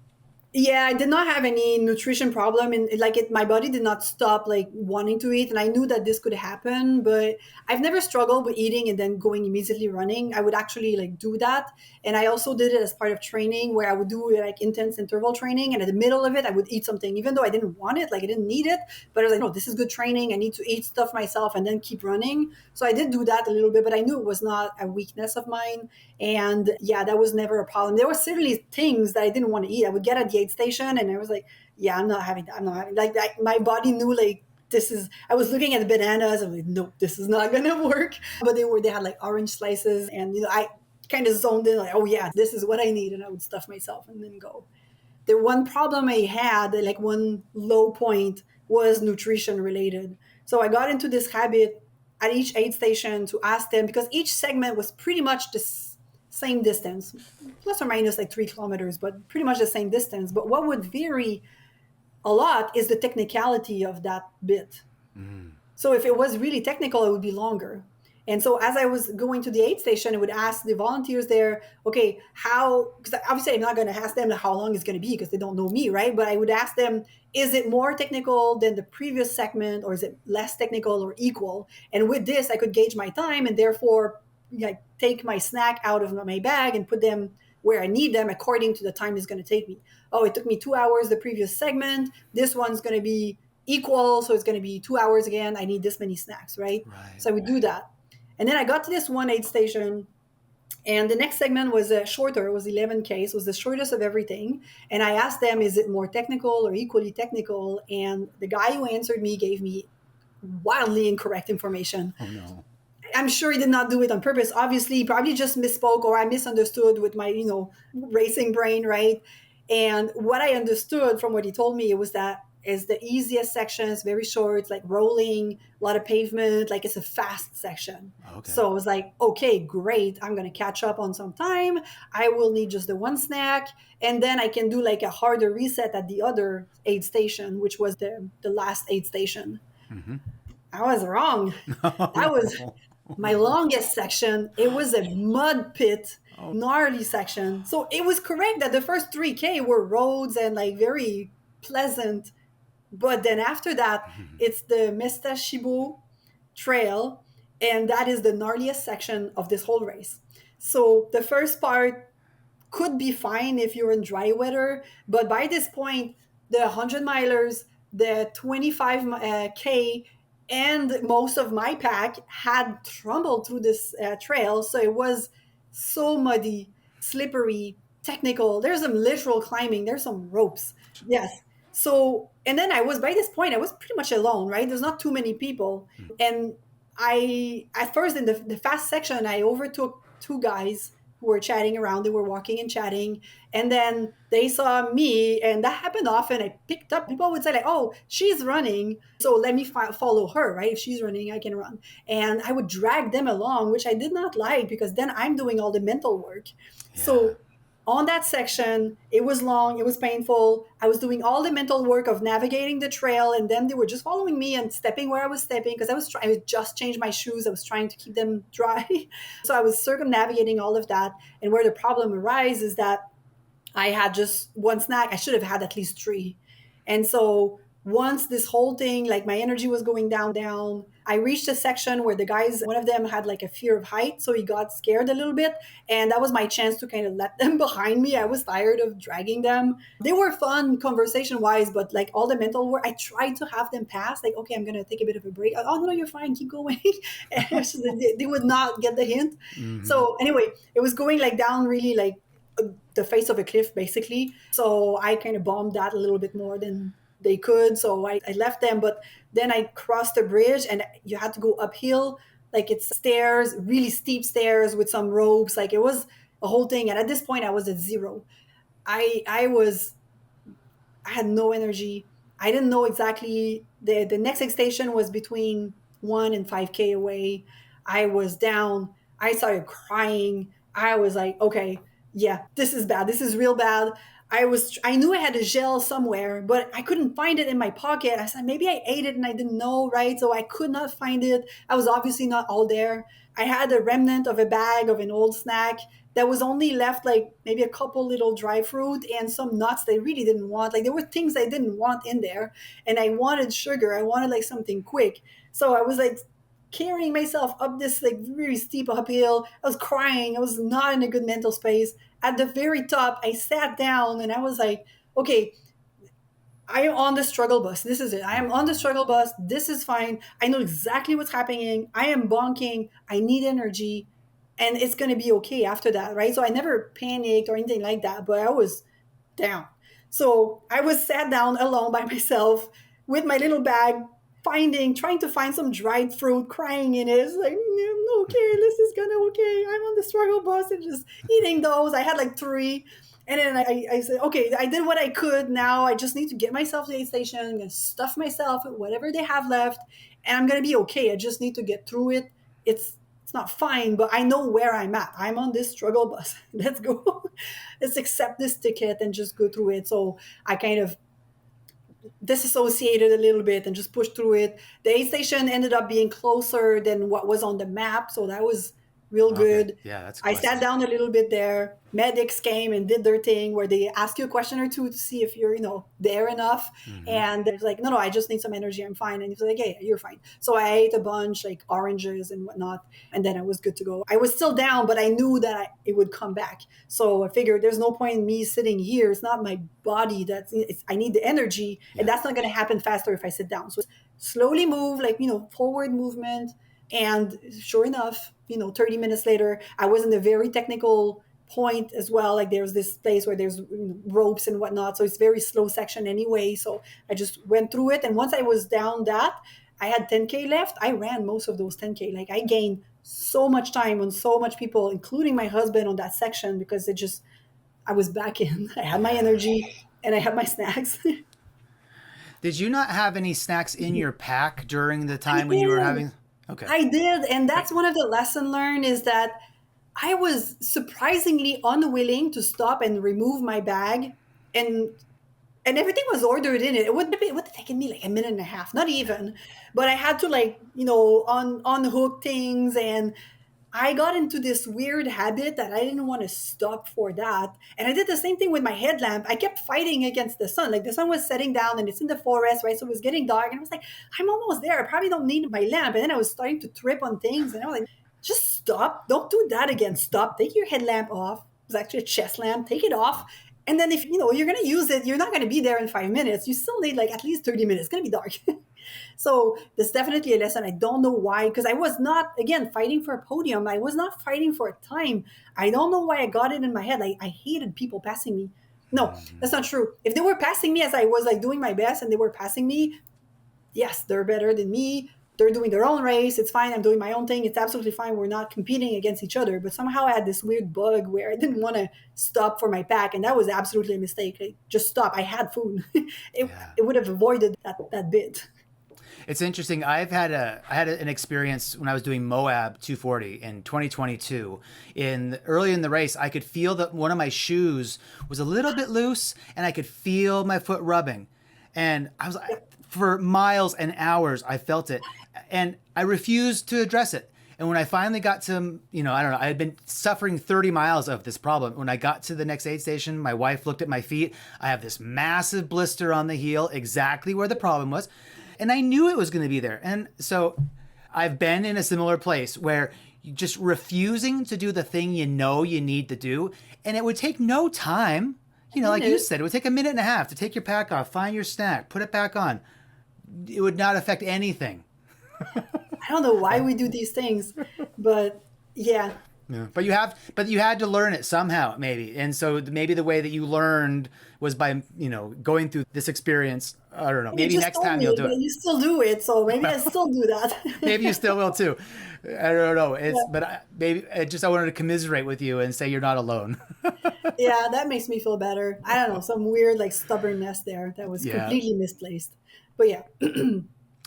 Yeah, I did not have any nutrition problem, and my body did not stop like wanting to eat, and I knew that this could happen, but I've never struggled with eating and then going immediately running. I would actually like do that, and I also did it as part of training where I would do like intense interval training, and in the middle of it I would eat something even though I didn't want it, like I didn't need it, but I was like, no, this is good training. I need to eat stuff myself and then keep running. So I did do that a little bit, but I knew it was not a weakness of mine. And yeah, that was never a problem. There were certainly things that I didn't want to eat. I would get at the aid station and I was like, yeah, I'm not having that. I'm not having like that. My body knew like this is, I was looking at the bananas. I'm like, nope, this is not going to work. But they had like orange slices and, I kind of zoned in like, oh yeah, this is what I need. And I would stuff myself and then go. The one problem I had, like one low point, was nutrition related. So I got into this habit at each aid station to ask them because each segment was pretty much the same distance, plus or minus like 3 kilometers, but pretty much the same distance. But what would vary a lot is the technicality of that bit. So if it was really technical, it would be longer. And so as I was going to the aid station, I would ask the volunteers there, okay, how, because obviously I'm not going to ask them how long it's going to be because they don't know me, right? But I would ask them, is it more technical than the previous segment or is it less technical or equal? And with this, I could gauge my time and therefore like take my snack out of my bag and put them where I need them according to the time it's going to take me. Oh, it took me 2 hours the previous segment. This one's going to be equal, so it's going to be 2 hours again. I need this many snacks, right? Right. So I would do that. And then I got to this one aid station, and the next segment was shorter. It was 11K, so it was the shortest of everything. And I asked them, is it more technical or equally technical? And the guy who answered me gave me wildly incorrect information. Oh no. I'm sure he did not do it on purpose. Obviously, he probably just misspoke or I misunderstood with my, racing brain, right? And what I understood from what he told me was that is the easiest section. It's very short. It's like rolling, a lot of pavement. Like it's a fast section. Okay. So I was like, okay, great. I'm going to catch up on some time. I will need just the one snack. And then I can do like a harder reset at the other aid station, which was the last aid station. I was wrong. That was my longest section. It was a mud pit, gnarly section. So it was correct that the first 3K were roads and like very pleasant. But then after that, it's the Mestashibo Trail, and that is the gnarliest section of this whole race. So the first part could be fine if you're in dry weather, but by this point, the 100 milers, the 25K, and most of my pack had trumbled through this trail. So it was so muddy, slippery, technical. There's some literal climbing, there's some ropes. Yes. So, and then by this point, I was pretty much alone, right? There's not too many people. And at first in the fast section, I overtook two guys who were chatting around. They were walking and chatting. And then they saw me, and that happened often. I picked up, people would say like, oh, she's running, so let me follow her, right? If she's running, I can run. And I would drag them along, which I did not like because then I'm doing all the mental work. Yeah. So on that section. It was long, it was painful. I was doing all the mental work of navigating the trail, and then they were just following me and stepping where I was stepping because I was just changed my shoes. I was trying to keep them dry. So I was circumnavigating all of that. And where the problem arises is that I had just one snack. I should have had at least three. And so once this whole thing, like my energy was going down, I reached a section where the guys, one of them had like a fear of height. So he got scared a little bit. And that was my chance to kind of let them behind me. I was tired of dragging them. They were fun conversation wise, but like all the mental work, I tried to have them pass. Like, okay, I'm going to take a bit of a break. Oh, no, you're fine. Keep going. And so they would not get the hint. So anyway, it was going like down really like the face of a cliff basically. So I kind of bombed that a little bit more than they could. So I left them, but then I crossed the bridge and you had to go uphill. Like it's stairs, really steep stairs with some ropes. Like it was a whole thing. And at this point I was at zero. I had no energy. I didn't know exactly. The next station was between 1 and 5K away. I was down. I started crying. I was like, okay, yeah, this is bad. This is real bad. I knew I had a gel somewhere, but I couldn't find it in my pocket. I said, maybe I ate it and I didn't know, right? So I could not find it. I was obviously not all there. I had a remnant of a bag of an old snack that was only left like maybe a couple little dry fruit and some nuts they really didn't want. Like there were things I didn't want in there. And I wanted sugar. I wanted like something quick. So I was like carrying myself up this like very steep uphill. I was crying. I was not in a good mental space. At the very top, I sat down and I was like, okay, I am on the struggle bus. This is it. I am on the struggle bus. This is fine. I know exactly what's happening. I am bonking. I need energy. And it's going to be okay after that, right? So I never panicked or anything like that, but I was down. So I was sat down alone by myself with my little bag, trying to find some dried fruit, crying in it. It's like, okay, this is gonna okay. I'm on the struggle bus and just eating those. I had like three. And then I said, okay, I did what I could. Now I just need to get myself to the aid station. I'm going to stuff myself with whatever they have left, and I'm going to be okay. I just need to get through it. It's not fine, but I know where I'm at. I'm on this struggle bus. Let's go. Let's accept this ticket and just go through it. So I kind of disassociated a little bit and just pushed through it. The aid station ended up being closer than what was on the map, so that was real good. Okay. Yeah, that's I sat down a little bit there. Medics came and did their thing where they ask you a question or two to see if you're, there enough. And there's like, no, I just need some energy. I'm fine. And he's like, yeah, you're fine. So I ate a bunch, like oranges and whatnot. And then I was good to go. I was still down, but I knew that it would come back. So I figured there's no point in me sitting here. It's not my body I need the energy. Yeah. And that's not going to happen faster if I sit down. So slowly move, like, forward movement. And sure enough, 30 minutes later, I was in a very technical point as well. Like there's this place where there's ropes and whatnot. So it's very slow section anyway. So I just went through it. And once I was down that, I had 10K left. I ran most of those 10K. Like I gained so much time on so much people, including my husband on that section, because I was back in. I had my energy and I had my snacks. Did you not have any snacks in your pack during the time when you were having... Okay. I did. And that's one of the lessons learned is that I was surprisingly unwilling to stop and remove my bag. And everything was ordered in it. It would have taken me like a minute and a half, not even. But I had to unhook things. And I got into this weird habit that I didn't want to stop for that. And I did the same thing with my headlamp. I kept fighting against the sun. Like the sun was setting down and it's in the forest, right? So it was getting dark. And I was like, I'm almost there. I probably don't need my lamp. And then I was starting to trip on things. And I was like, just stop. Don't do that again. Stop. Take your headlamp off. It was actually a chest lamp. Take it off. And then if, you're going to use it, you're not going to be there in 5 minutes. You still need like at least 30 minutes. It's going to be dark. So there's definitely a lesson. I don't know why, because I was not, again, fighting for a podium. I was not fighting for a time. I don't know why I got it in my head. I hated people passing me. No, that's not true. If they were passing me as I was like doing my best and they were passing me, yes, they're better than me. They're doing their own race. It's fine. I'm doing my own thing. It's absolutely fine. We're not competing against each other. But somehow I had this weird bug where I didn't want to stop for my pack. And that was absolutely a mistake. Like, just stop. I had food. It would have avoided that bit. It's interesting. I had an experience when I was doing Moab 240 in 2022. Early in the race, I could feel that one of my shoes was a little bit loose, and I could feel my foot rubbing, and I was for miles and hours I felt it, and I refused to address it. And when I finally got to, I don't know, I had been suffering 30 miles of this problem. When I got to the next aid station, my wife looked at my feet. I have this massive blister on the heel, exactly where the problem was. And I knew it was going to be there. And so I've been in a similar place where you just refusing to do the thing you know you need to do. And it would take no time. Like you said, it would take a minute and a half to take your pack off, find your snack, put it back on. It would not affect anything. I don't know why we do these things, but yeah. Yeah. But you had to learn it somehow, maybe. And so maybe the way that you learned was by, going through this experience. I don't know. Maybe next time you'll do it. You still do it, so maybe I still do that. Maybe you still will too. I don't know. Maybe I wanted to commiserate with you and say you're not alone. Yeah, that makes me feel better. I don't know, some weird like stubbornness there that was completely misplaced. But yeah.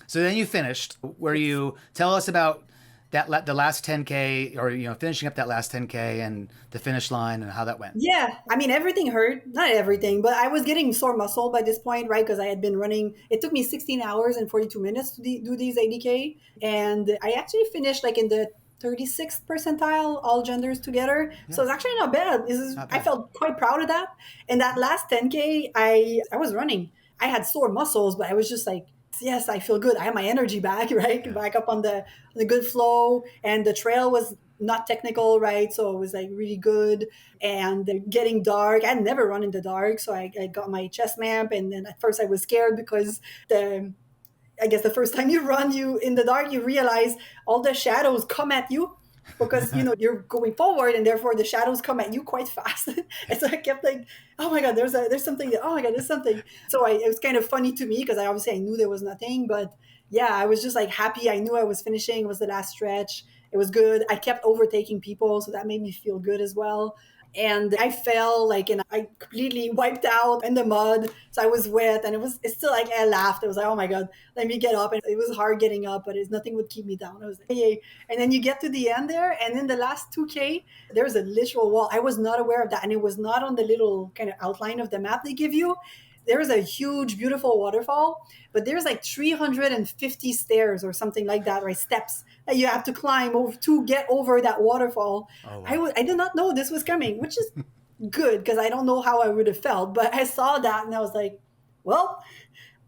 So then you finished. Where you tell us about the last 10K, or finishing up that last 10K and the finish line and how that went. Yeah, I mean everything hurt. Not everything, but I was getting sore muscle by this point, right? Because I had been running. It took me 16 hours and 42 minutes to do these 80K, and I actually finished like in the 36th percentile, all genders together. Yeah. So it's actually not bad. I felt quite proud of that. And that last 10K, I was running. I had sore muscles, but I was just like, yes, I feel good. I have my energy back, right? Yeah. Back up on the good flow. And the trail was not technical, right? So it was like really good. And getting dark. I never run in the dark. So I got my chest lamp. And then at first I was scared because I guess the first time you run, you in the dark, you realize all the shadows come at you because you're going forward, and therefore the shadows come at you quite fast. And so I kept like, oh my god, there's something. Oh my god, there's something. So it was kind of funny to me because I knew there was nothing, but yeah, I was just like happy. I knew I was finishing. It was the last stretch. It was good. I kept overtaking people, so that made me feel good as well. And I fell and I completely wiped out in the mud. So I was wet, and it's still like I laughed. I was like, oh my God, let me get up. And it was hard getting up, but nothing would keep me down. I was like, yay. And then you get to the end there, and in the last 2K, there's a literal wall. I was not aware of that. And it was not on the little kind of outline of the map they give you. There is a huge, beautiful waterfall, but there's like 350 stairs or something like that, right? Steps that you have to climb over to get over that waterfall. Oh, wow. I did not know this was coming, which is good because I don't know how I would have felt. But I saw that and I was like, well,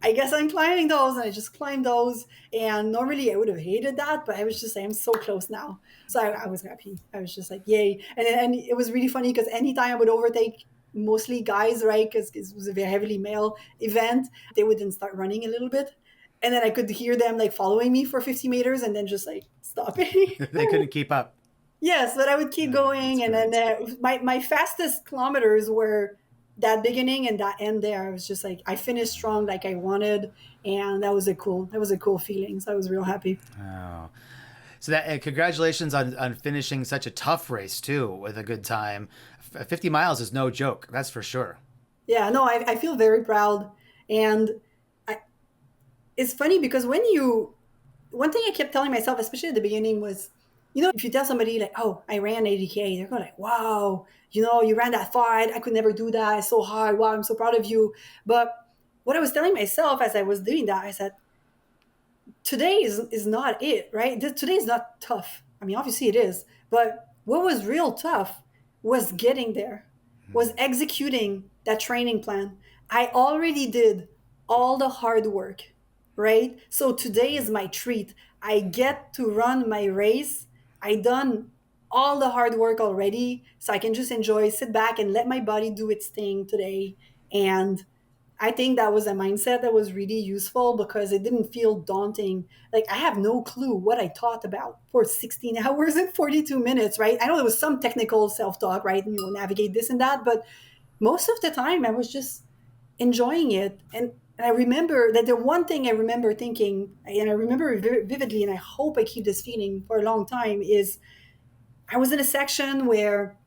I guess I'm climbing those. And I just climbed those. And normally I would have hated that, but I was just like, I'm so close now. So I was happy. I was just like, yay. And it was really funny because anytime I would overtake mostly guys, right? Because it was a very heavily male event. They would then start running a little bit. And then I could hear them like following me for 50 meters and then just like stopping. They couldn't keep up. Yes, but I would keep going. And then my fastest kilometers were that beginning and that end there. I was just like, I finished strong like I wanted. And that was a cool feeling. So I was real happy. Oh. So congratulations on finishing such a tough race too with a good time. 50 miles is no joke, that's for sure. Yeah, no, I feel very proud. And it's funny because one thing I kept telling myself, especially at the beginning, was, if you tell somebody like, oh, I ran 80K, they're going like, wow, you ran that far. I could never do that. It's so hard. Wow, I'm so proud of you. But what I was telling myself as I was doing that, I said, today is not it, right? Today is not tough. I mean, obviously it is. But what was real tough was getting there, was executing that training plan. I already did all the hard work, right? So today is my treat. I get to run my race. I done all the hard work already, so I can just enjoy, sit back and let my body do its thing today. And I think that was a mindset that was really useful because it didn't feel daunting. Like I have no clue what I thought about for 16 hours and 42 minutes, right? I know there was some technical self-talk, right? And navigate this and that, but most of the time I was just enjoying it. And I remember that the one thing I remember thinking, and I remember vividly, and I hope I keep this feeling for a long time, is I was in a section where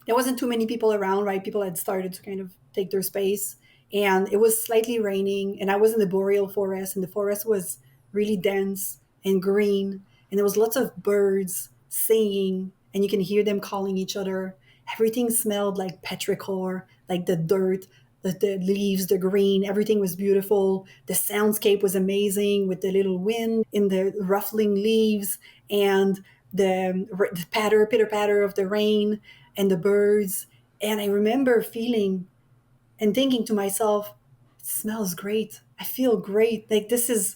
there wasn't too many people around, right? People had started to kind of take their space. And it was slightly raining, and I was in the boreal forest, and the forest was really dense and green. And there was lots of birds singing, and you can hear them calling each other. Everything smelled like petrichor, like the dirt, the leaves, the green, everything was beautiful. The soundscape was amazing with the little wind in the ruffling leaves and the patter, pitter patter of the rain and the birds. And I remember feeling and thinking to myself, it smells great. I feel great. Like this is,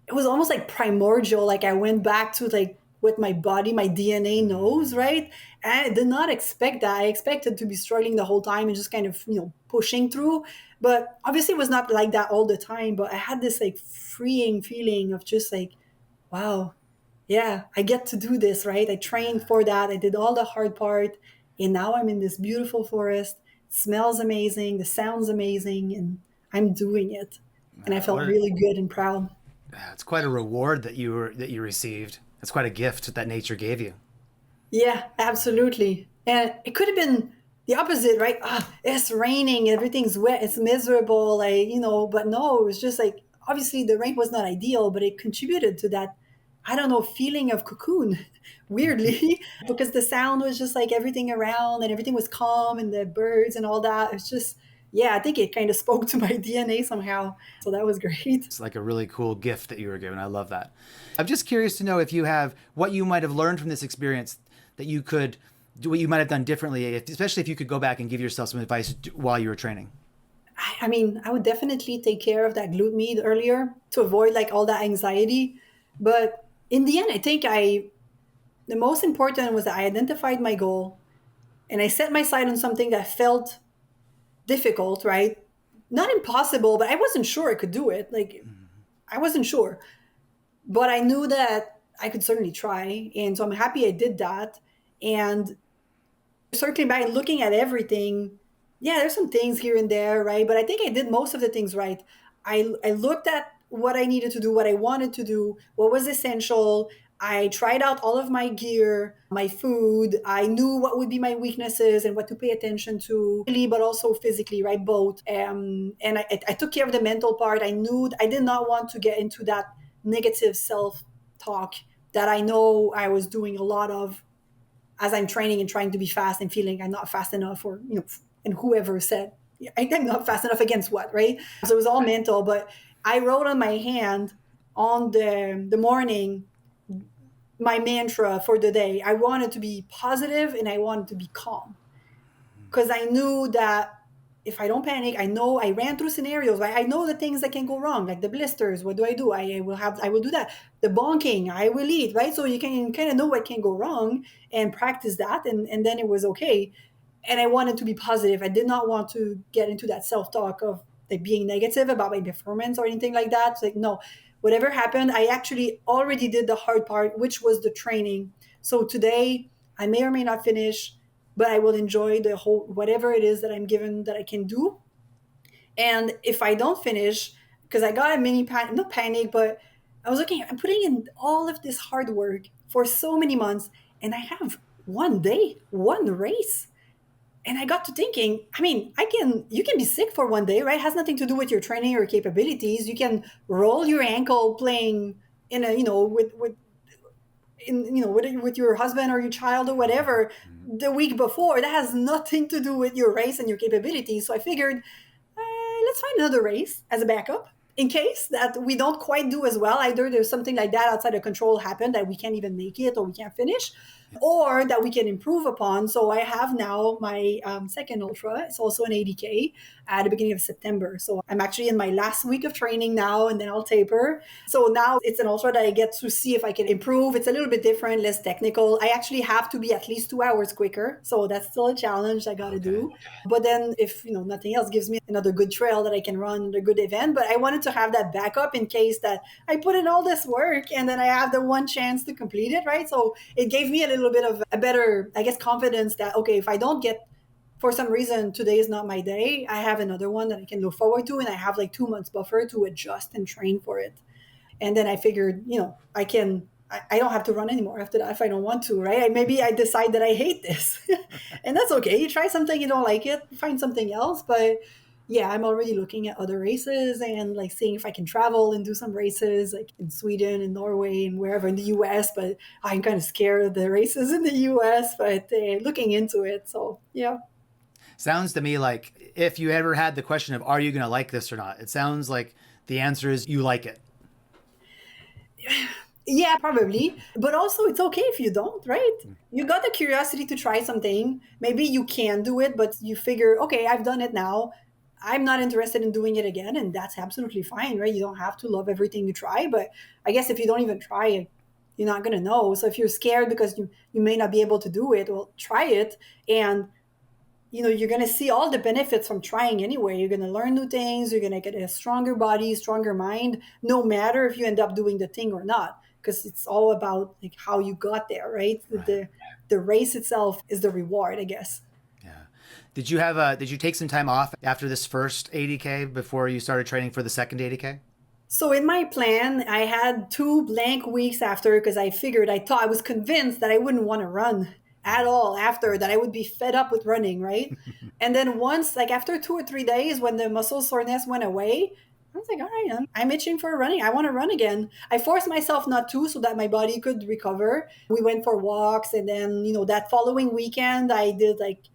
it was almost like primordial. Like I went back to like what my body, my DNA knows, right? And I did not expect that. I expected to be struggling the whole time and just kind of, pushing through. But obviously it was not like that all the time. But I had this like freeing feeling of just like, wow, yeah, I get to do this, right? I trained for that. I did all the hard part. And now I'm in this beautiful forest. It smells amazing. The sound's amazing. And I'm doing it. And I felt What really good and proud. it's quite a reward that you received. It's quite a gift that nature gave you. Yeah, absolutely. And it could have been the opposite, right? It's raining, everything's wet, it's miserable, like, but no, it was just like, obviously the rain was not ideal, but it contributed to that, I don't know, feeling of cocoon, weirdly, because the sound was just like everything around and everything was calm and the birds and all that. It's just, yeah, I think it kind of spoke to my DNA somehow. So that was great. It's like a really cool gift that you were given. I love that. I'm just curious to know if you have what you might have learned from this experience that you could do, what you might have done differently, especially if you could go back and give yourself some advice while you were training. I mean, I would definitely take care of that glute med earlier to avoid like all that anxiety. But in the end, I think the most important was that I identified my goal and I set my sight on something that felt difficult, right? Not impossible, but I wasn't sure I could do it. Like, I wasn't sure. But I knew that I could certainly try. And so I'm happy I did that. And circling back and looking at everything, yeah, there's some things here and there, right? But I think I did most of the things right. I looked at what I needed to do, what I wanted to do, what was essential. I tried out all of my gear, my food. I knew what would be my weaknesses and what to pay attention to, really, but also physically, right? Both. And I took care of the mental part. I knew I did not want to get into that negative self talk that I know I was doing a lot of as I'm training and trying to be fast and feeling I'm not fast enough, or and whoever said I'm not fast enough against what, right? So it was all mental. But I wrote on my hand on the morning my mantra for the day. I wanted to be positive and I wanted to be calm because I knew that if I don't panic, I know I ran through scenarios. Right? I know the things that can go wrong, like the blisters. What do? I will do that. The bonking, I will eat, right? So you can kind of know what can go wrong and practice that. And then it was okay. And I wanted to be positive. I did not want to get into that self-talk of like being negative about my performance or anything like that. It's like, no, whatever happened, I actually already did the hard part, which was the training. So today I may or may not finish, but I will enjoy the whole whatever it is that I'm given that I can do. And if I don't finish, because I got a mini panic, not panic, but I was looking, I'm putting in all of this hard work for so many months, and I have one day, one race. And I got to thinking, I mean, you can be sick for one day, right? It has nothing to do with your training or capabilities. You can roll your ankle playing in a, with your husband or your child or whatever the week before. That has nothing to do with your race and your capabilities. So I figured, let's find another race as a backup in case that we don't quite do as well. Either there's something like that outside of control happened that we can't even make it or we can't finish, or that we can improve upon. So I have now my second ultra. It's also an 80K at the beginning of September. So I'm actually in my last week of training now, and then I'll taper. So now it's an ultra that I get to see if I can improve. It's a little bit different, less technical. I actually have to be at least 2 hours quicker. So that's still a challenge I got to do. But then if, nothing else gives me another good trail that I can run, another good event. But I wanted to have that backup in case that I put in all this work and then I have the one chance to complete it, right? So it gave me a little bit of a better, I guess, confidence that, okay, if I don't get, for some reason, today is not my day, I have another one that I can look forward to, and I have like 2 months buffer to adjust and train for it. And then I figured, I don't have to run anymore after that if I don't want to, right? Maybe I decide that I hate this. And that's okay. You try something, you don't like it, find something else. But yeah, I'm already looking at other races and like seeing if I can travel and do some races like in Sweden and Norway and wherever in the US. But I'm kind of scared of the races in the US, but looking into it. So, yeah. Sounds to me like if you ever had the question of are you going to like this or not, it sounds like the answer is you like it. Yeah, probably. But also, it's okay if you don't, right? You got the curiosity to try something. Maybe you can do it, but you figure, okay, I've done it now. I'm not interested in doing it again. And that's absolutely fine, right? You don't have to love everything you try. But I guess if you don't even try it, you're not going to know. So if you're scared because you may not be able to do it, well, try it. And you're going to see all the benefits from trying anyway. You're going to learn new things. You're going to get a stronger body, stronger mind, no matter if you end up doing the thing or not, because it's all about like how you got there, right? Right. The race itself is the reward, I guess. Yeah. Did you take some time off after this first 80K before you started training for the second 80K? So in my plan, I had 2 blank weeks after because I was convinced that I wouldn't want to run at all after that. I would be fed up with running, right? And then once, like after 2 or 3 days, when the muscle soreness went away, I was like, all right, I'm itching for running. I want to run again. I forced myself not to so that my body could recover. We went for walks. And then, that following weekend, I did like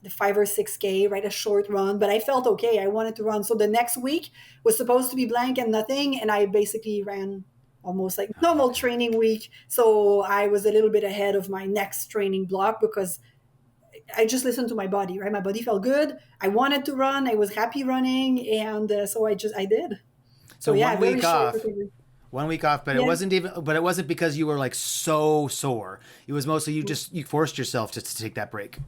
the 5 or 6K, right? A short run, but I felt okay. I wanted to run. So the next week was supposed to be blank and nothing. And I basically ran almost like normal training week. So I was a little bit ahead of my next training block because I just listened to my body, right? My body felt good. I wanted to run. I was happy running. And so I did. So So yeah, one very week short off, recovery. 1 week off, but Yeah. it wasn't because you were like so sore. It was mostly you forced yourself just to take that break.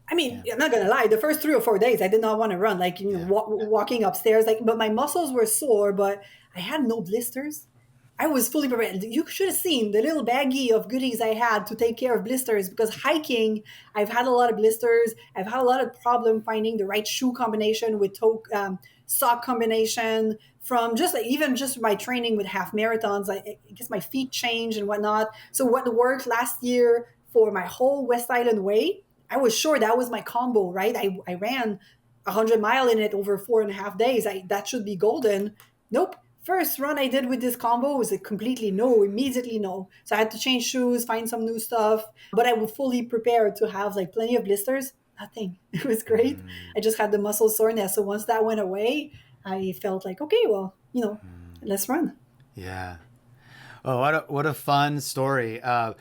I mean, I'm not gonna lie. The first 3 or 4 days, I did not want to run. Like Yeah. walking upstairs. Like, but my muscles were sore. But I had no blisters. I was fully prepared. You should have seen the little baggie of goodies I had to take care of blisters because hiking, I've had a lot of blisters. I've had a lot of problem finding the right shoe combination with toe sock combination from just like even just my training with half marathons. I guess my feet changed and whatnot. So what worked last year for my whole West Island way, I was sure that was my combo, right? I ran 100 mile in it over 4.5 days. That should be golden. Nope. First run I did with this combo was a completely no, immediately no. So I had to change shoes, find some new stuff. But I was fully prepared to have like plenty of blisters. Nothing. It was great. I just had the muscle soreness. So once that went away, I felt like, okay, well, let's run. Yeah. Oh, what a fun story. A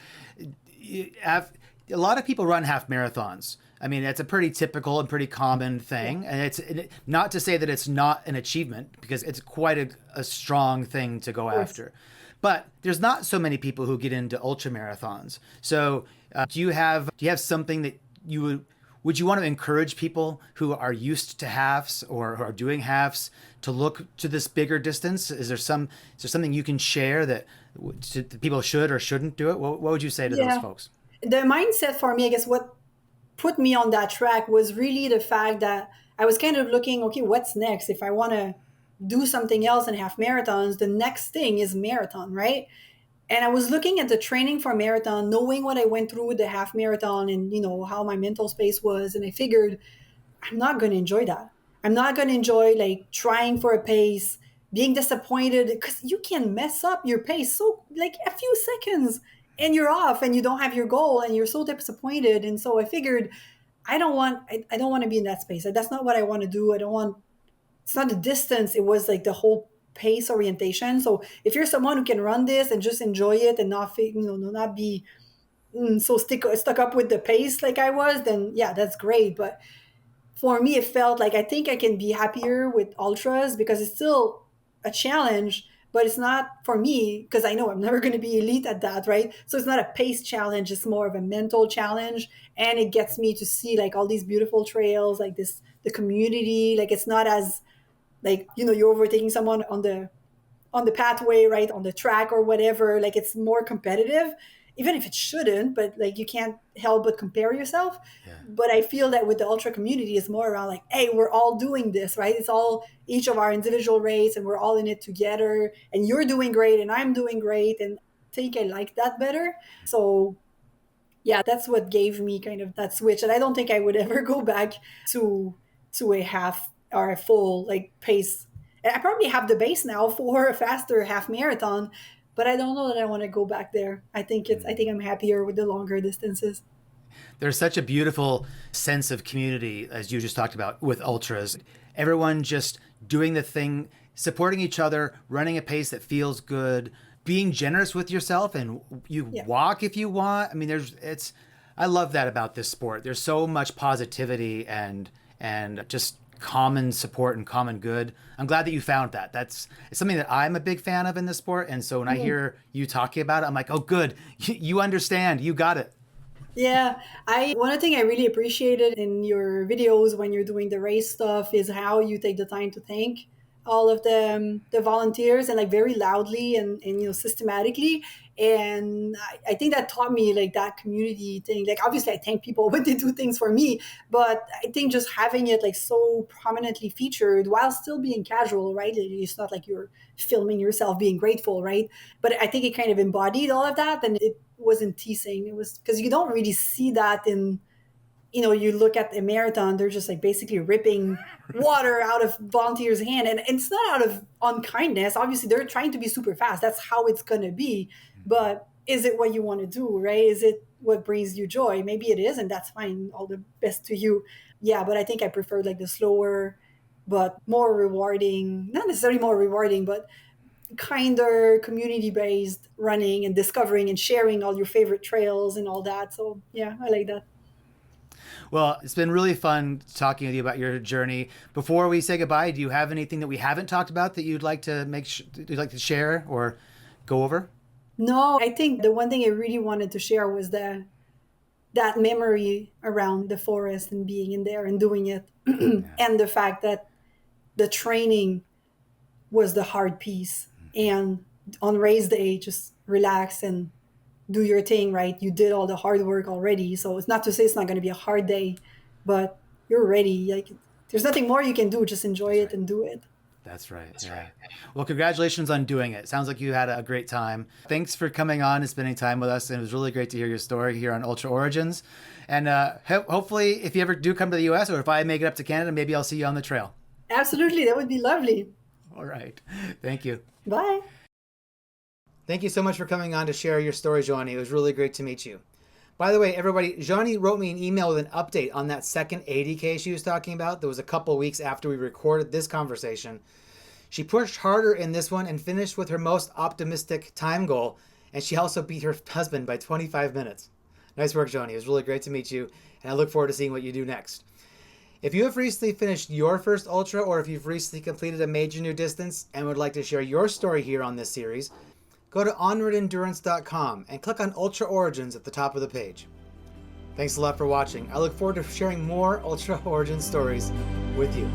lot of people run half marathons. I mean, it's a pretty typical and pretty common thing. Yeah. And it's not to say that it's not an achievement because it's quite a strong thing to go Of course. after. But there's not so many people who get into ultra marathons. So do you have something that would you want to encourage people who are used to halves or who are doing halves to look to this bigger distance? Is there something you can share that people should or shouldn't do it? What would you say to those Yeah. folks? The mindset for me, I guess what put me on that track was really the fact that I was kind of looking, okay, what's next? If I want to do something else and half marathons, the next thing is marathon, right? And I was looking at the training for marathon, knowing what I went through with the half marathon and how my mental space was, and I figured I'm not going to enjoy that. I'm not going to enjoy like trying for a pace, being disappointed because you can mess up your pace so like a few seconds and you're off and you don't have your goal and you're so disappointed. And so I figured I don't want to be in that space. That's not what I want to do. I don't want it's not the distance, it was like the whole pace orientation. So if you're someone who can run this and just enjoy it and not be so stuck up with the pace like I was, then yeah, that's great. But for me, it felt like I think I can be happier with ultras because it's still a challenge, but it's not for me because I know I'm never going to be elite at that, right? So it's not a pace challenge, it's more of a mental challenge. And it gets me to see like all these beautiful trails, like the community. Like it's not as like, you're overtaking someone on the pathway, right, on the track or whatever. Like it's more competitive, even if it shouldn't, but like you can't help but compare yourself. Yeah. But I feel that with the ultra community is more around like, hey, we're all doing this, right? It's all each of our individual race and we're all in it together and you're doing great and I'm doing great. And I think I like that better. So yeah, that's what gave me kind of that switch. And I don't think I would ever go back to a half or a full like pace. And I probably have the base now for a faster half marathon, but I don't know that I want to go back there. I think I'm happier with the longer distances. There's such a beautiful sense of community, as you just talked about, with ultras. Everyone just doing the thing, supporting each other, running a pace that feels good, being generous with yourself, and you Yeah. walk if you want. I mean, I love that about this sport. There's so much positivity and just common support and common good. I'm glad that you found that. It's something that I'm a big fan of in this sport. And so when I hear you talking about it, I'm like, oh, good. You understand. You got it. Yeah, I one thing I really appreciated in your videos when you're doing the race stuff is how you take the time to thank all of the volunteers and like very loudly and systematically. And I think that taught me like that community thing. Like obviously I thank people when they do things for me, but I think just having it like so prominently featured while still being casual, right? It's not like you're filming yourself being grateful, right? But I think it kind of embodied all of that, and it wasn't teasing. It was because you don't really see that in, you look at the marathon, they're just like basically ripping water out of volunteers' hand, and it's not out of unkindness. Obviously, they're trying to be super fast. That's how it's gonna be. But is it what you want to do, right? Is it what brings you joy? Maybe it is, and that's fine. All the best to you. Yeah, but I think I prefer like the slower, but more rewarding. Not necessarily more rewarding, but kinder community based running and discovering and sharing all your favorite trails and all that. So yeah, I like that. Well, it's been really fun talking with you about your journey. Before we say goodbye, do you have anything that we haven't talked about that you'd like to you'd like to share or go over? No, I think the one thing I really wanted to share was that memory around the forest and being in there and doing it Yeah. and the fact that the training was the hard piece, and on race day just relax and do your thing, right? You did all the hard work already. So it's not to say it's not going to be a hard day, but you're ready. Like there's nothing more you can do. Just enjoy That's it right. and do it. That's right. Yeah. Well, congratulations on doing it. Sounds like you had a great time. Thanks for coming on and spending time with us. And it was really great to hear your story here on Ultra Origins. And hopefully, if you ever do come to the US or if I make it up to Canada, maybe I'll see you on the trail. Absolutely. That would be lovely. All right. Thank you. Bye. Thank you so much for coming on to share your story, Joanny. It was really great to meet you. By the way, everybody, Joanny wrote me an email with an update on that second 80K she was talking about. That was a couple weeks after we recorded this conversation. She pushed harder in this one and finished with her most optimistic time goal, and she also beat her husband by 25 minutes. Nice work, Joanny. It was really great to meet you, and I look forward to seeing what you do next. If you have recently finished your first ultra, or if you've recently completed a major new distance and would like to share your story here on this series, go to onwardendurance.com and click on Ultra Origins at the top of the page. Thanks a lot for watching. I look forward to sharing more Ultra Origins stories with you.